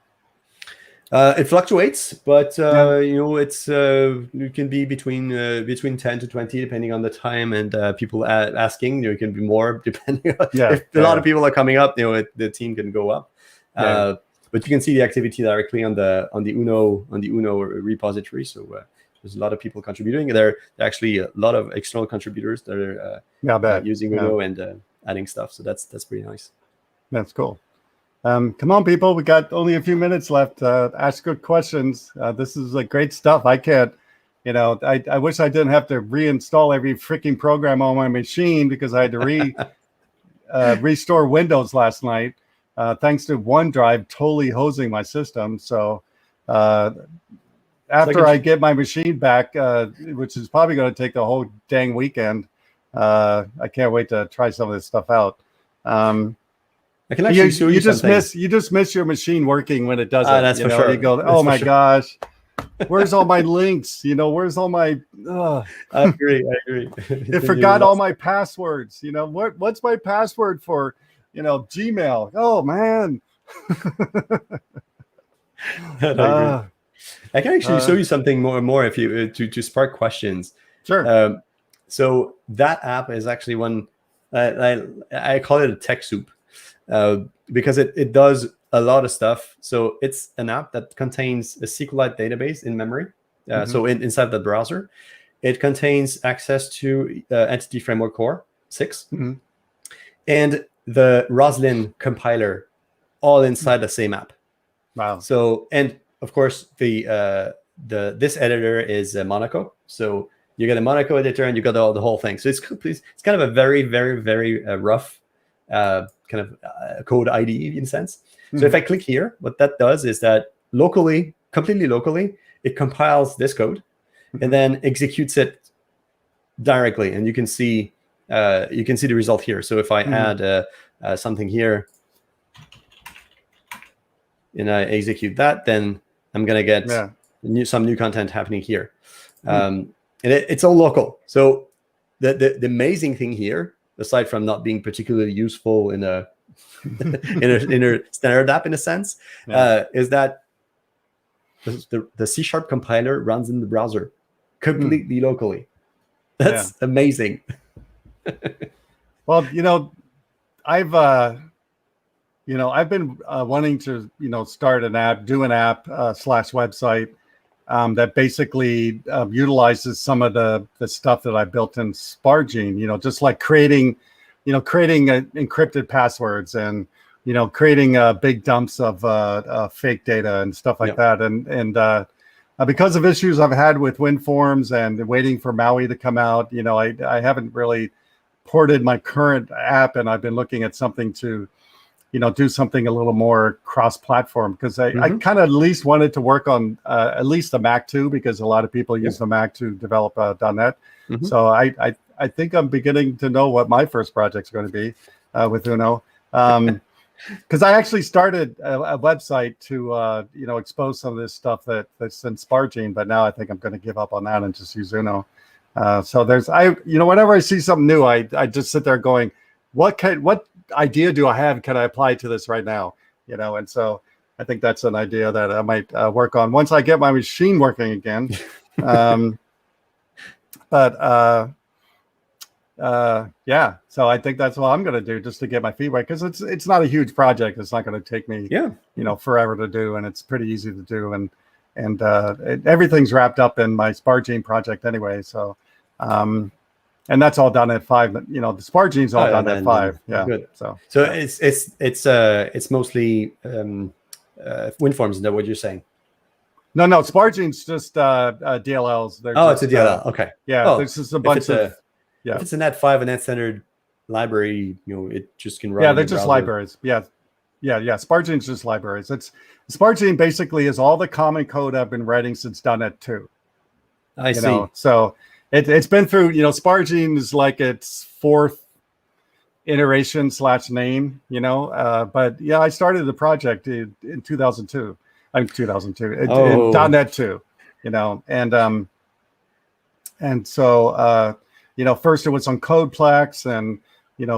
It fluctuates, but it's it can be between 10 to 20 depending on the time and people asking. It can be more depending on if a lot of people are coming up. The team can go up. But you can see the activity directly on the Uno repository. So there's a lot of people contributing. There are actually a lot of external contributors that are using Uno and adding stuff. So that's pretty nice. That's cool. Come on, people. We got only a few minutes left. Ask good questions. This is like great stuff. I can't, I wish I didn't have to reinstall every freaking program on my machine because I had to restore Windows last night. Thanks to OneDrive totally hosing my system. So after I get my machine back, which is probably going to take the whole dang weekend, I can't wait to try some of this stuff out. I can actually show you something. You just miss your machine working when it doesn't. That's for sure. You go, oh my gosh, where's all my links? Where's all my? I agree. It forgot all my passwords. What's my password for? Gmail. Oh man. I can actually show you something more if you to spark questions. Sure. So that app is actually one I call it a tech soup because it does a lot of stuff. So it's an app that contains a SQLite database in memory. So inside the browser, it contains access to Entity Framework Core 6 and the Roslyn compiler, all inside the same app. Wow. So, and of course, this editor is Monaco. So you get a Monaco editor and you got the whole thing. So it's kind of a very, very, very rough kind of code IDE in a sense. So if I click here, what that does is that completely locally, it compiles this code and then executes it directly, and you can see the result here. So if I add something here and I execute that, then I'm gonna get some new content happening here, and it's all local. So the amazing thing here, aside from not being particularly useful in a in a standard app in a sense, is that the C# compiler runs in the browser completely locally. That's amazing. Well, I've been wanting to start an app, do an app / website that basically utilizes some of the stuff that I built in Spargene. Just like creating encrypted passwords and creating big dumps of fake data and stuff like that. And because of issues I've had with WinForms and waiting for Maui to come out, I haven't really ported my current app, and I've been looking at something to, do something a little more cross-platform, because I kind of at least wanted to work on at least the Mac too, because a lot of people use the Mac to develop .NET. So I think I'm beginning to know what my first project's going to be with Uno. Because I actually started a website to expose some of this stuff that's in Spargene, but now I think I'm going to give up on that and just use Uno. So whenever I see something new, I just sit there going, what idea do I have? Can I apply to this right now? And so I think that's an idea that I might work on once I get my machine working again. Yeah, so I think that's what I'm going to do, just to get my feet wet, because it's not a huge project. It's not going to take me forever to do, and it's pretty easy to do, and everything's wrapped up in my Spargene project anyway. So and that's all done at 5. The Spargene's all done at 5. Yeah. Good. So it's mostly WinForms. Is that what you're saying? No, Spargene's just DLLs. It's a DLL. Okay. Yeah, there's just a bunch of. Yeah. If it's a net5 and net standard library, it just can run. Yeah, they're just libraries. Yeah. Spargene's just libraries. Spargene basically is all the common code I've been writing since .NET 2. I see. So it's been through. Spargene is like its 4th iteration /name. But yeah, I started the project in 2002. I'm 2002 in .NET 2. And so. First it was on Codeplex, and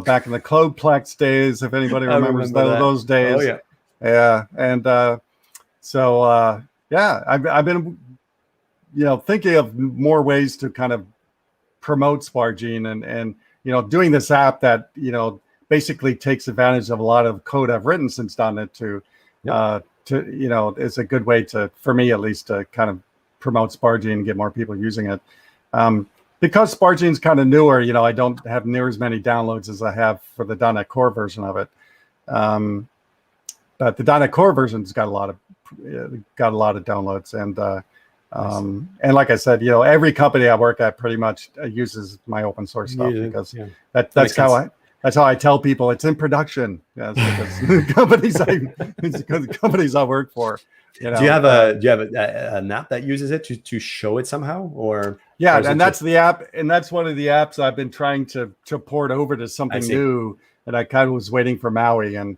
back in the Codeplex days, if anybody remembers those days. Oh yeah. Yeah, and I've been thinking of more ways to kind of promote Spargene, and doing this app that basically takes advantage of a lot of code I've written since .NET 2. Is a good way for me at least, to kind of promote Spargene and get more people using it. Because Spargene's kind of newer, I don't have near as many downloads as I have for the .NET Core version of it. But the .NET Core version's got a lot of downloads, and like I said, every company I work at pretty much uses my open source stuff, because that's how I tell people it's in production. Because the companies I work for. Do you have an app that uses it to show it somehow, or? Yeah, and that's the app, and that's one of the apps I've been trying to port over to something new, and I kind of was waiting for Maui, and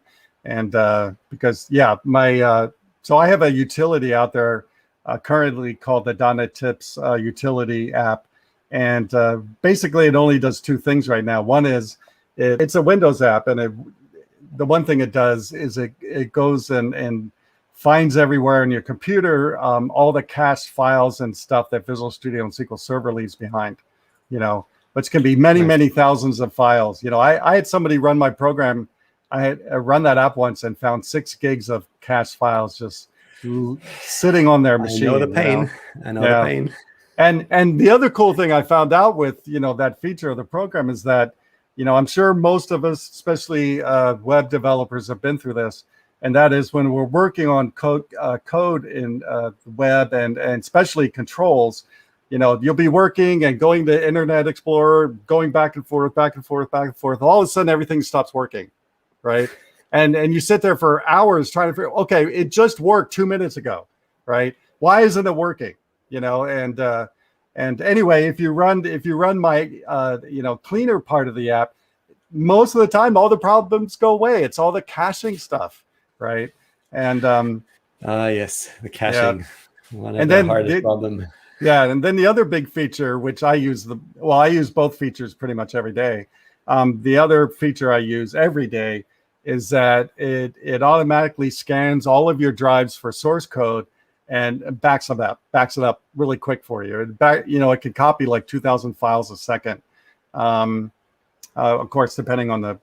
because so I have a utility out there currently called the .NET Tips utility app, and basically it only does 2 things right now. One is it's a Windows app, and the one thing it does is it goes and finds everywhere in your computer all the cached files and stuff that Visual Studio and SQL Server leaves behind, which can be many thousands of files. I had somebody run my program. I had run that app once and found 6 gigs of cached files just sitting on their machine. I know the pain. I know the pain. And the other cool thing I found out with that feature of the program is that I'm sure most of us, especially web developers, have been through this. And that is when we're working on code in the web and especially controls, you'll be working and going to Internet Explorer, going back and forth. All of a sudden, everything stops working, right? And you sit there for hours trying to figure, okay, it just worked 2 minutes ago, right? Why isn't it working? And anyway, if you run my cleaner part of the app, most of the time, all the problems go away. It's all the caching stuff. Right. And yes, the caching. One of the hardest problem. Yeah, and then the other big feature, which I use both features pretty much every day. The other feature I use every day is that it automatically scans all of your drives for source code and backs it up really quick for you. It can copy like 2,000 files a second. Of course, depending on the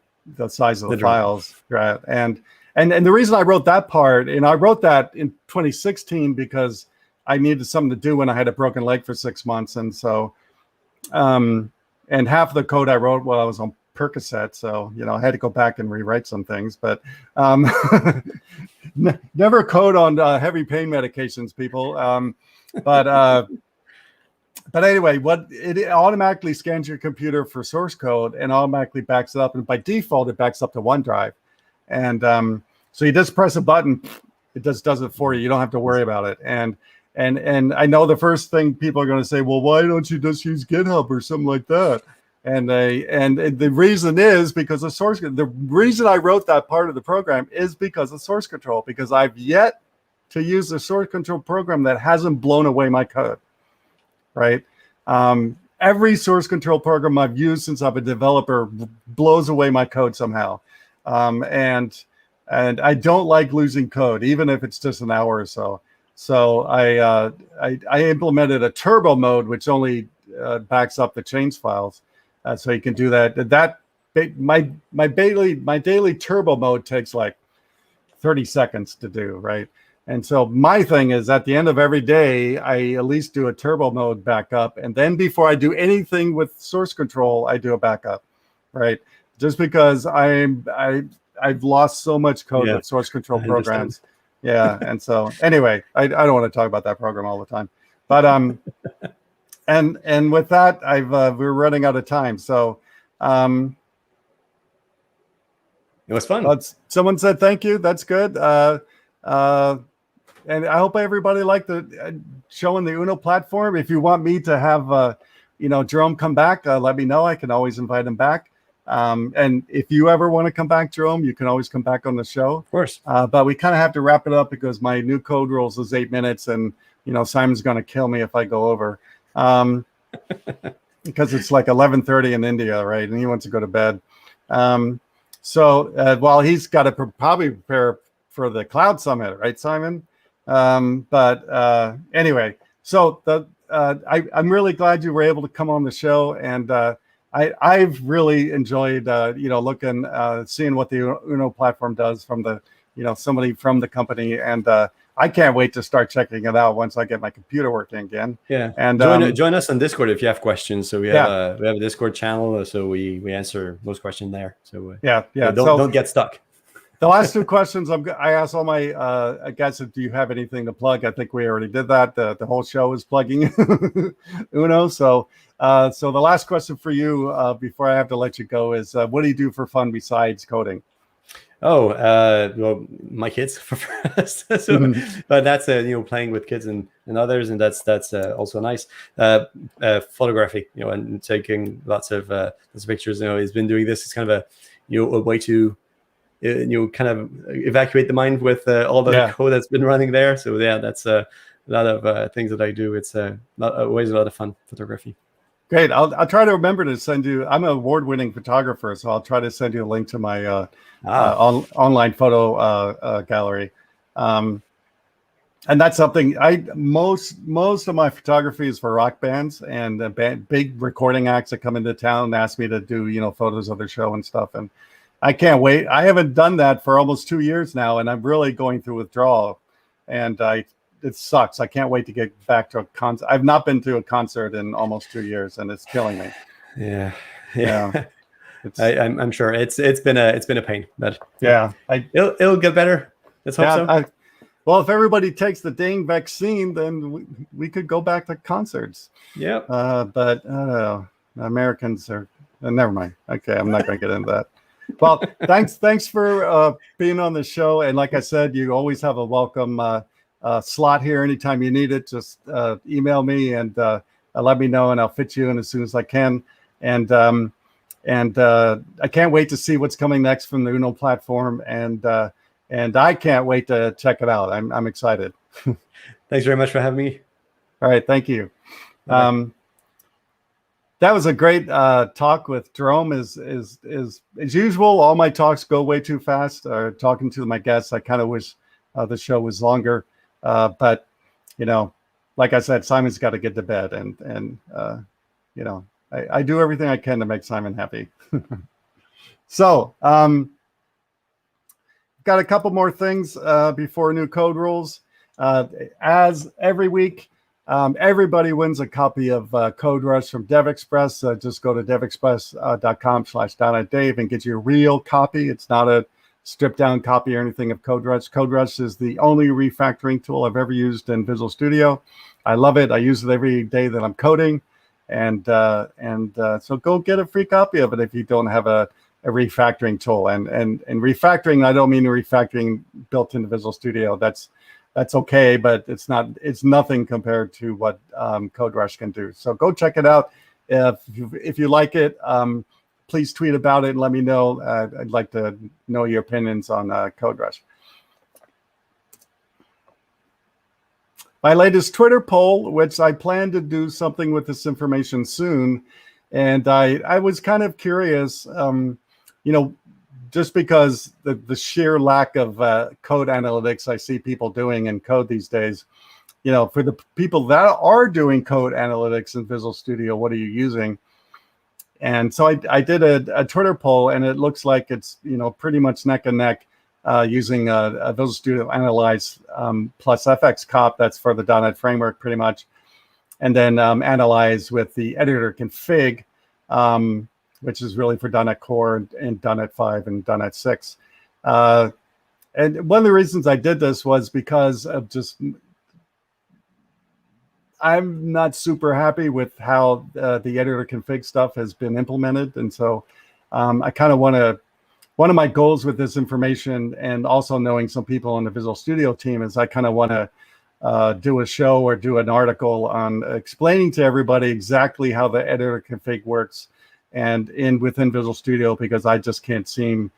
size of the files, right? And the reason I wrote that part, and I wrote that in 2016 because I needed something to do when I had a broken leg for 6 months, and so and half of the code I wrote while I was on Percocet, so I had to go back and rewrite some things. But never code on heavy pain medications, people. But anyway, what it automatically scans your computer for source code and automatically backs it up, and by default it backs up to OneDrive, and so you just press a button, it just does it for you. You don't have to worry about it. And I know the first thing people are going to say, well, why don't you just use GitHub or something like that? And the reason is because of source. The reason I wrote that part of the program is because of source control, because I've yet to use a source control program that hasn't blown away my code, right? Every source control program I've used since I'm a developer blows away my code somehow. And I don't like losing code, even if it's just an hour or so. So I implemented a turbo mode, which only backs up the change files, so you can do that. My daily turbo mode takes like 30 seconds to do, right? And so my thing is, at the end of every day, I at least do a turbo mode backup, and then before I do anything with source control, I do a backup, right? Just because I've lost so much code with source control programs. Yeah. And so anyway, I don't want to talk about that program all the time, but and with that, we're running out of time. So it was fun. Someone said thank you. That's good. And I hope everybody liked the showing the Uno platform. If you want me to have Jerome come back, let me know. I can always invite him back. And if you ever want to come back, Jerome, you can always come back on the show. Of course. But we kind of have to wrap it up because my new code rules is 8 minutes, and Simon's going to kill me if I go over, because it's like 11:30 in India, right? And he wants to go to bed. So while he's got to probably prepare for the Cloud Summit, right, Simon? But anyway, so I'm really glad you were able to come on the show, and I've really enjoyed, looking, seeing what the Uno platform does from the, somebody from the company. And I can't wait to start checking it out once I get my computer working again. Yeah. And join us on Discord if you have questions. So we have a Discord channel, so we answer most questions there. So don't get stuck. The last two questions I asked all my guests, do you have anything to plug? I think we already did that. The whole show is plugging Uno. So the last question for you before I have to let you go is, what do you do for fun besides coding? Well, my kids, but that's playing with kids and others, and that's also nice. Photography, and taking lots of pictures. He's been doing this. It's kind of a way to kind of evacuate the mind with all the code that's been running there. So that's a lot of things that I do. It's always a lot of fun, photography. Great. I'll try to remember to send you. I'm an award-winning photographer, so I'll try to send you a link to my online photo gallery. And that's something most of my photography is for rock bands and big recording acts that come into town and ask me to do photos of their show and stuff. And I can't wait. I haven't done that for almost 2 years now, and I'm really going through withdrawal. And it sucks. I can't wait to get back to a concert. I've not been to a concert in almost 2 years, and it's killing me. Yeah. I'm sure it's been a pain, but it'll get better. Let's hope so. Well, if everybody takes the dang vaccine, then we could go back to concerts. Yeah. But I don't know. Americans are. Never mind. Okay, I'm not going to get into that. Well, thanks for being on the show. And like I said, you always have a welcome slot here anytime you need it. Just email me and let me know, and I'll fit you in as soon as I can. And I can't wait to see what's coming next from the Uno platform. And I can't wait to check it out. I'm excited. Thanks very much for having me. All right, thank you. That was a great talk with Jerome. As usual, all my talks go way too fast. Talking to my guests, I kind of wish the show was longer. But like I said, Simon's got to get to bed, and I do everything I can to make Simon happy. So, got a couple more things before new code rules. As every week, Everybody wins a copy of Code Rush from DevExpress. Just go to devexpress.com/dotNetDave and get your real copy. It's not a stripped down copy or anything of Code Rush. Code Rush is the only refactoring tool I've ever used in Visual Studio. I love it. I use it every day that I'm coding. And so go get a free copy of it if you don't have a refactoring tool. And refactoring, I don't mean refactoring built into Visual Studio. That's okay, but it's nothing compared to what Code Rush can do. So go check it out. If you like it, please tweet about it and let me know. I'd like to know your opinions on Code Rush. My latest Twitter poll, which I plan to do something with this information soon, and I was kind of curious, just because the sheer lack of code analytics I see people doing in code these days, for the people that are doing code analytics in Visual Studio, what are you using? And so I did a Twitter poll, and it looks like it's pretty much neck and neck. Using a Visual Studio Analyze plus FX Cop, that's for the .NET framework pretty much, and then Analyze with the editor config, which is really for .NET Core and .NET 5 and .NET 6. And one of the reasons I did this was because of I'm not super happy with how the editor config stuff has been implemented, and so I kind of want to. One of my goals with this information, and also knowing some people on the Visual Studio team, is I kind of want to do a show or do an article on explaining to everybody exactly how the editor config works and within Visual Studio, because I just can't seem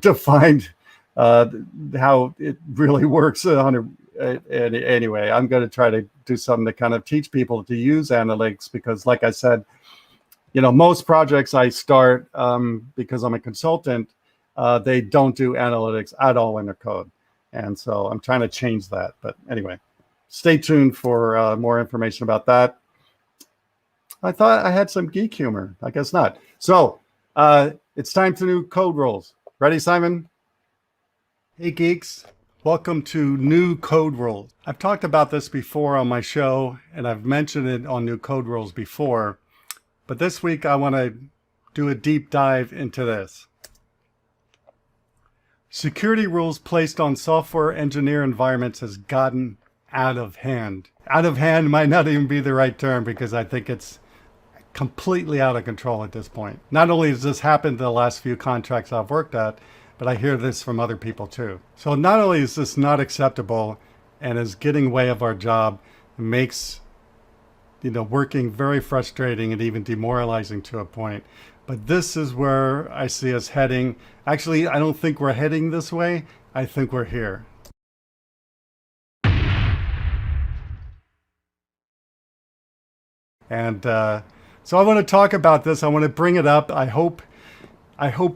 to find how it really works. Anyway, I'm going to try to do something to kind of teach people to use analytics, because like I said, most projects I start because I'm a consultant, they don't do analytics at all in their code. And so I'm trying to change that. But anyway, stay tuned for more information about that. I thought I had some geek humor. I guess not. So it's time to new code rules. Ready, Simon? Hey, geeks. Welcome to New Code Rules. I've talked about this before on my show, and I've mentioned it on New Code Rules before. But this week, I want to do a deep dive into this. Security rules placed on software engineer environments has gotten out of hand. Out of hand might not even be the right term, because I think it's completely out of control at this point. Not only has this happened in the last few contracts I've worked at, but I hear this from other people too. So not only is this not acceptable and is getting in the way of our job, it makes working very frustrating and even demoralizing to a point. But this is where I see us heading. Actually, I don't think we're heading this way. I think we're here. And so I want to talk about this. I want to bring it up. I hope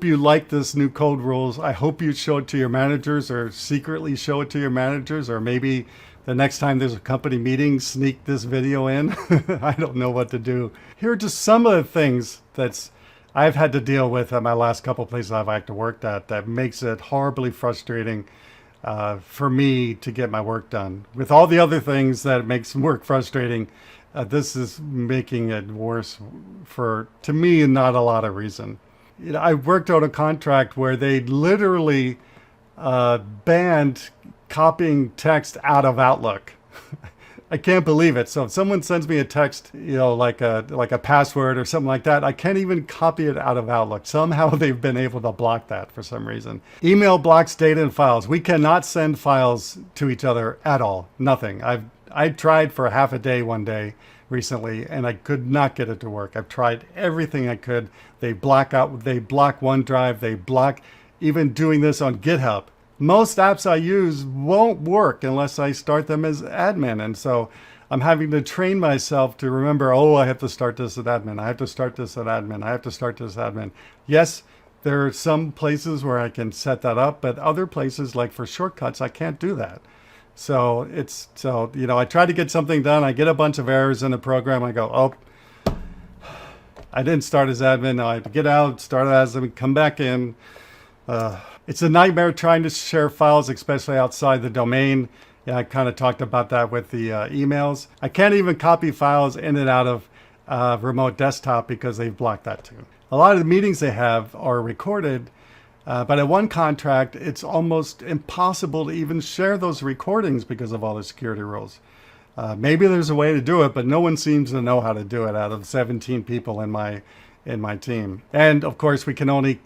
you like this new code rules. I hope you show it to your managers, or secretly show it to your managers, or maybe the next time there's a company meeting, sneak this video in. I don't know what to do. Here are just some of the things I've had to deal with at my last couple places I've had to work at that makes it horribly frustrating for me to get my work done. With all the other things that makes work frustrating, this is making it worse to me, not a lot of reason. I worked on a contract where they literally banned copying text out of Outlook. I can't believe it. So if someone sends me a text, like a password or something like that, I can't even copy it out of Outlook. Somehow they've been able to block that for some reason. Email blocks data and files. We cannot send files to each other at all. Nothing. I tried for half a day one day recently, and I could not get it to work. I've tried everything I could. They block OneDrive. They block even doing this on GitHub. Most apps I use won't work unless I start them as admin. And so I'm having to train myself to remember, I have to start this as admin. I have to start this as admin. I have to start this as admin. Yes, there are some places where I can set that up, but other places, like for shortcuts, I can't do that. So I try to get something done. I get a bunch of errors in the program. I go, I didn't start as admin. I have to get out, start as admin, come back in. It's a nightmare trying to share files, especially outside the domain. Yeah, I kind of talked about that with the emails. I can't even copy files in and out of remote desktop because they've blocked that too. A lot of the meetings they have are recorded, but at one contract, it's almost impossible to even share those recordings because of all the security rules. Maybe there's a way to do it, but no one seems to know how to do it out of 17 people in my team. And of course, we can only,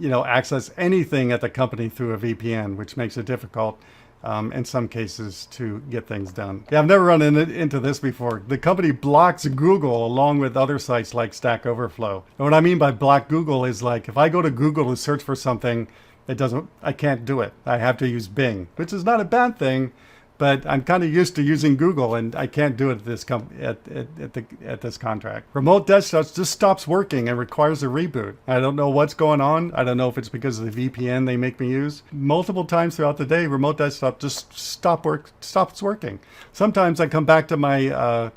access anything at the company through a VPN, which makes it difficult in some cases to get things done. Yeah, I've never run into this before. The company blocks Google along with other sites like Stack Overflow. And what I mean by block Google is like if I go to Google to search for something, I can't do it. I have to use Bing, which is not a bad thing, but I'm kind of used to using Google, and I can't do it at this contract. Remote desktop just stops working and requires a reboot. I don't know what's going on. I don't know if it's because of the VPN they make me use. Multiple times throughout the day, remote desktop just stops working. Sometimes I come back to my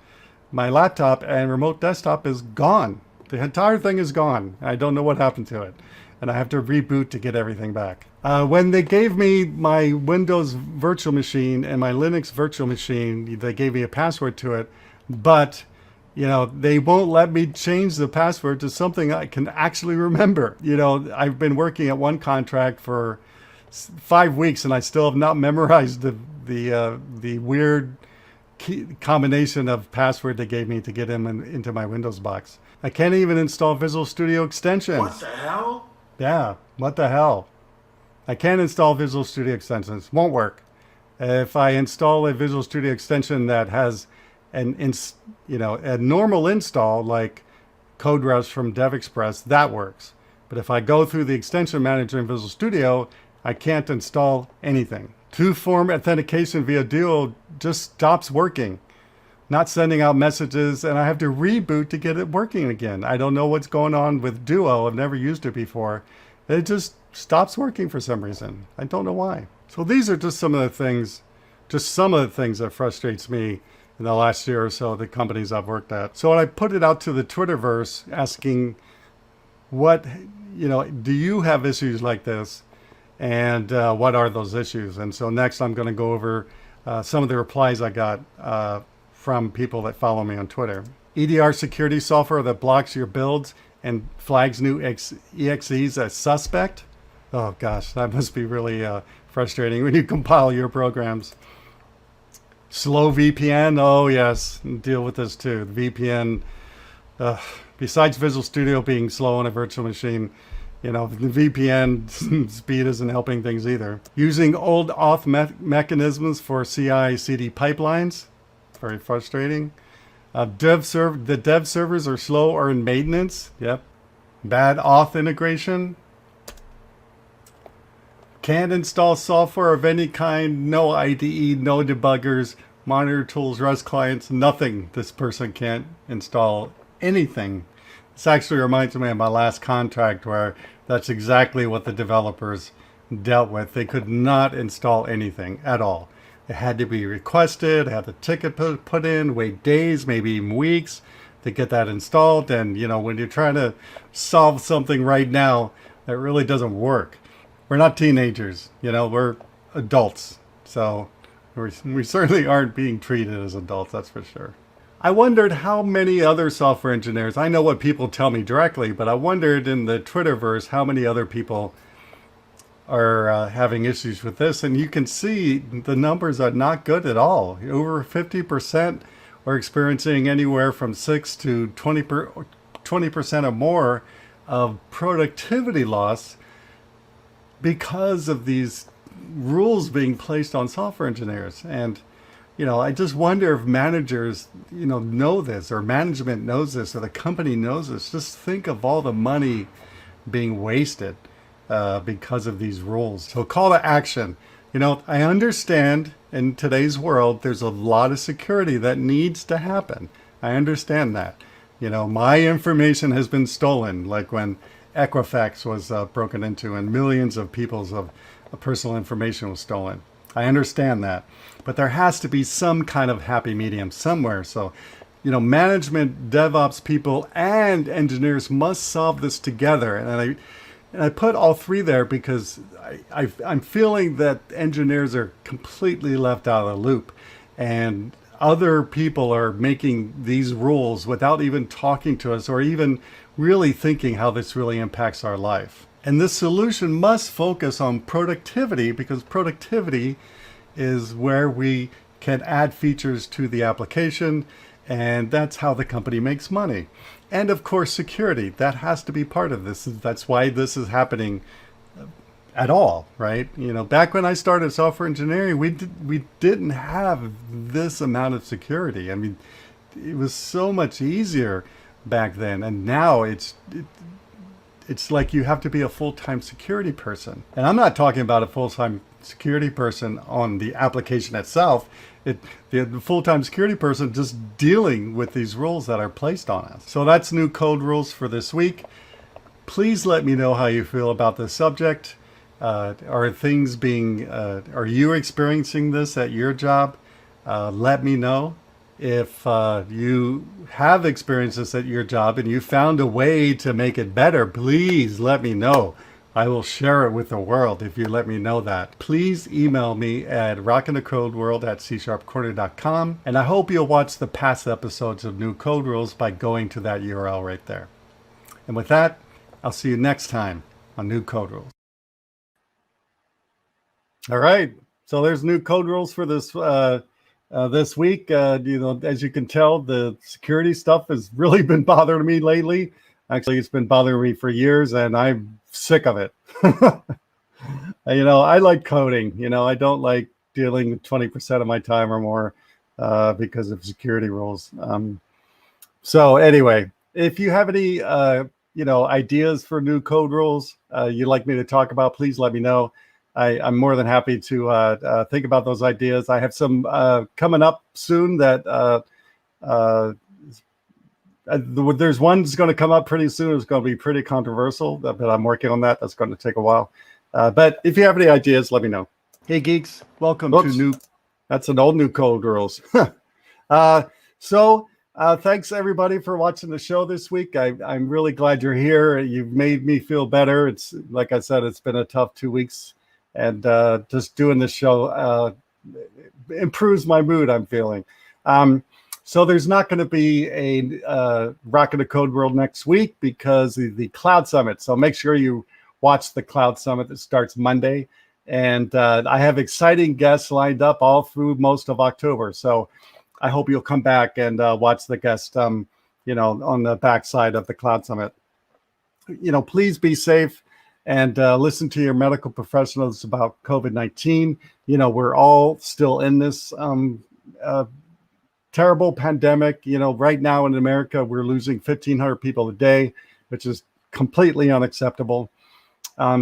laptop and remote desktop is gone. The entire thing is gone. I don't know what happened to it, and I have to reboot to get everything back. When they gave me my Windows virtual machine and my Linux virtual machine, they gave me a password to it, but they won't let me change the password to something I can actually remember. I've been working at one contract for 5 weeks and I still have not memorized the weird combination of password they gave me to get into my Windows box. I can't even install Visual Studio extensions. What the hell? Yeah, what the hell? I can't install Visual Studio extensions. Won't work. If I install a Visual Studio extension that has a normal install like CodeRush from DevExpress, that works. But if I go through the extension manager in Visual Studio, I can't install anything. Two-form authentication via Duo just stops working. Not sending out messages, and I have to reboot to get it working again. I don't know what's going on with Duo. I've never used it before. It just stops working for some reason. I don't know why. So these are just some of the things that frustrates me in the last year or so, the companies I've worked at. So I put it out to the Twitterverse asking, do you have issues like this? And what are those issues? And so next I'm going to go over some of the replies I got from people that follow me on Twitter. EDR security software that blocks your builds and flags new EXEs as suspect. Oh gosh, that must be really frustrating when you compile your programs. Slow VPN, oh yes, deal with this too. The VPN, besides Visual Studio being slow on a virtual machine, the VPN speed isn't helping things either. Using old auth mechanisms for CI/CD pipelines, very frustrating. The dev servers are slow or in maintenance. Yep. Bad auth integration. Can't install software of any kind. No IDE, no debuggers, monitor tools, Rust clients, nothing. This person can't install anything. This actually reminds me of my last contract where that's exactly what the developers dealt with. They could not install anything at all. It had to be requested, had the ticket put in, wait days, maybe even weeks to get that installed. And, when you're trying to solve something right now, that really doesn't work. We're not teenagers, we're adults. So we certainly aren't being treated as adults, that's for sure. I wondered how many other software engineers, I know what people tell me directly, but I wondered in the Twitterverse how many other people are having issues with this, and you can see the numbers are not good at all. Over 50% are experiencing anywhere from 6 to 20% or more of productivity loss because of these rules being placed on software engineers. And I just wonder if managers know this, or management knows this, or the company knows this. Just think of all the money being wasted because of these rules. So call to action. I understand in today's world, there's a lot of security that needs to happen. I understand that. My information has been stolen, like when Equifax was broken into and millions of people's personal information was stolen. I understand that. But there has to be some kind of happy medium somewhere. So, management, DevOps people, and engineers must solve this together. And And I put all three there because I'm feeling that engineers are completely left out of the loop, and other people are making these rules without even talking to us or even really thinking how this really impacts our life. And this solution must focus on productivity, because productivity is where we can add features to the application, and that's how the company makes money. And of course, security, that has to be part of this. That's why this is happening at all, right? Back when I started software engineering, we didn't have this amount of security. I mean, it was so much easier back then, and now it's like you have to be a full-time security person. And I'm not talking about a full-time security person on the application itself. The full-time security person just dealing with these rules that are placed on us. So that's new code rules for this week. Please let me know how you feel about this subject. Are you experiencing this at your job? Let me know. If you have experienced this at your job and you found a way to make it better, please let me know. I will share it with the world if you let me know that. Please email me at rockinthecodeworld@CSharpCorner.com, and I hope you'll watch the past episodes of New Code Rules by going to that URL right there. And with that, I'll see you next time on New Code Rules. All right, so there's new code rules for this this week. As you can tell, the security stuff has really been bothering me lately. Actually, it's been bothering me for years, and I'm sick of it. I like coding. I don't like dealing 20% of my time or more because of security rules. So anyway, if you have any ideas for new code rules you'd like me to talk about, please let me know. I'm more than happy to think about those ideas. I have some coming up soon that there's one that's going to come up pretty soon. It's going to be pretty controversial, but I'm working on that. That's going to take a while. But if you have any ideas, let me know. Hey, geeks, welcome to that's an old New Code Rules. So thanks, everybody, for watching the show this week. I'm really glad you're here. You've made me feel better. It's like I said, it's been a tough 2 weeks. And just doing this show improves my mood, I'm feeling. So there's not going to be a Rockin the Code World next week because of the Cloud Summit. So make sure you watch the Cloud Summit that starts Monday. And I have exciting guests lined up all through most of October. So I hope you'll come back and watch the guest, on the backside of the Cloud Summit. Please be safe and listen to your medical professionals about COVID-19. We're all still in this terrible pandemic. Right now in America, we're losing 1,500 people a day, which is completely unacceptable.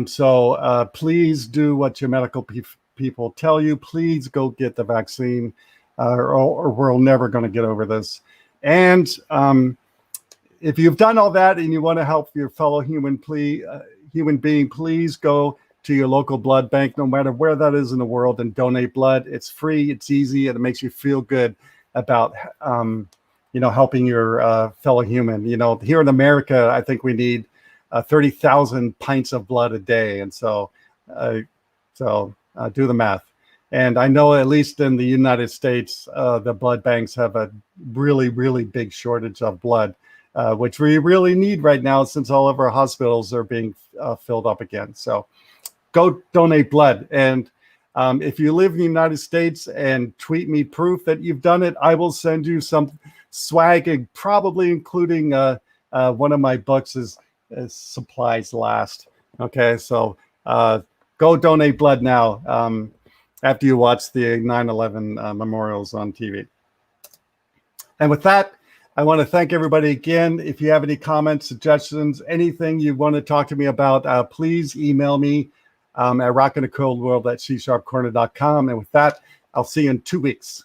So please do what your medical people tell you. Please go get the vaccine, or we're never going to get over this. And if you've done all that and you want to help your fellow human being, please go to your local blood bank, no matter where that is in the world, and donate blood. It's free, it's easy, and it makes you feel good about helping your fellow human. Here in America, I think we need 30,000 pints of blood a day, and so do the math. And I know at least in the United States, the blood banks have a really, really big shortage of blood, which we really need right now since all of our hospitals are being filled up again. So go donate blood. And if you live in the United States and tweet me proof that you've done it, I will send you some swag, and probably including one of my books is Supplies Last. Okay, so go donate blood now after you watch the 9/11 memorials on TV. And with that, I want to thank everybody again. If you have any comments, suggestions, anything you want to talk to me about, please email me at rockinthecodeworld@csharpcorner.com. And with that, I'll see you in 2 weeks.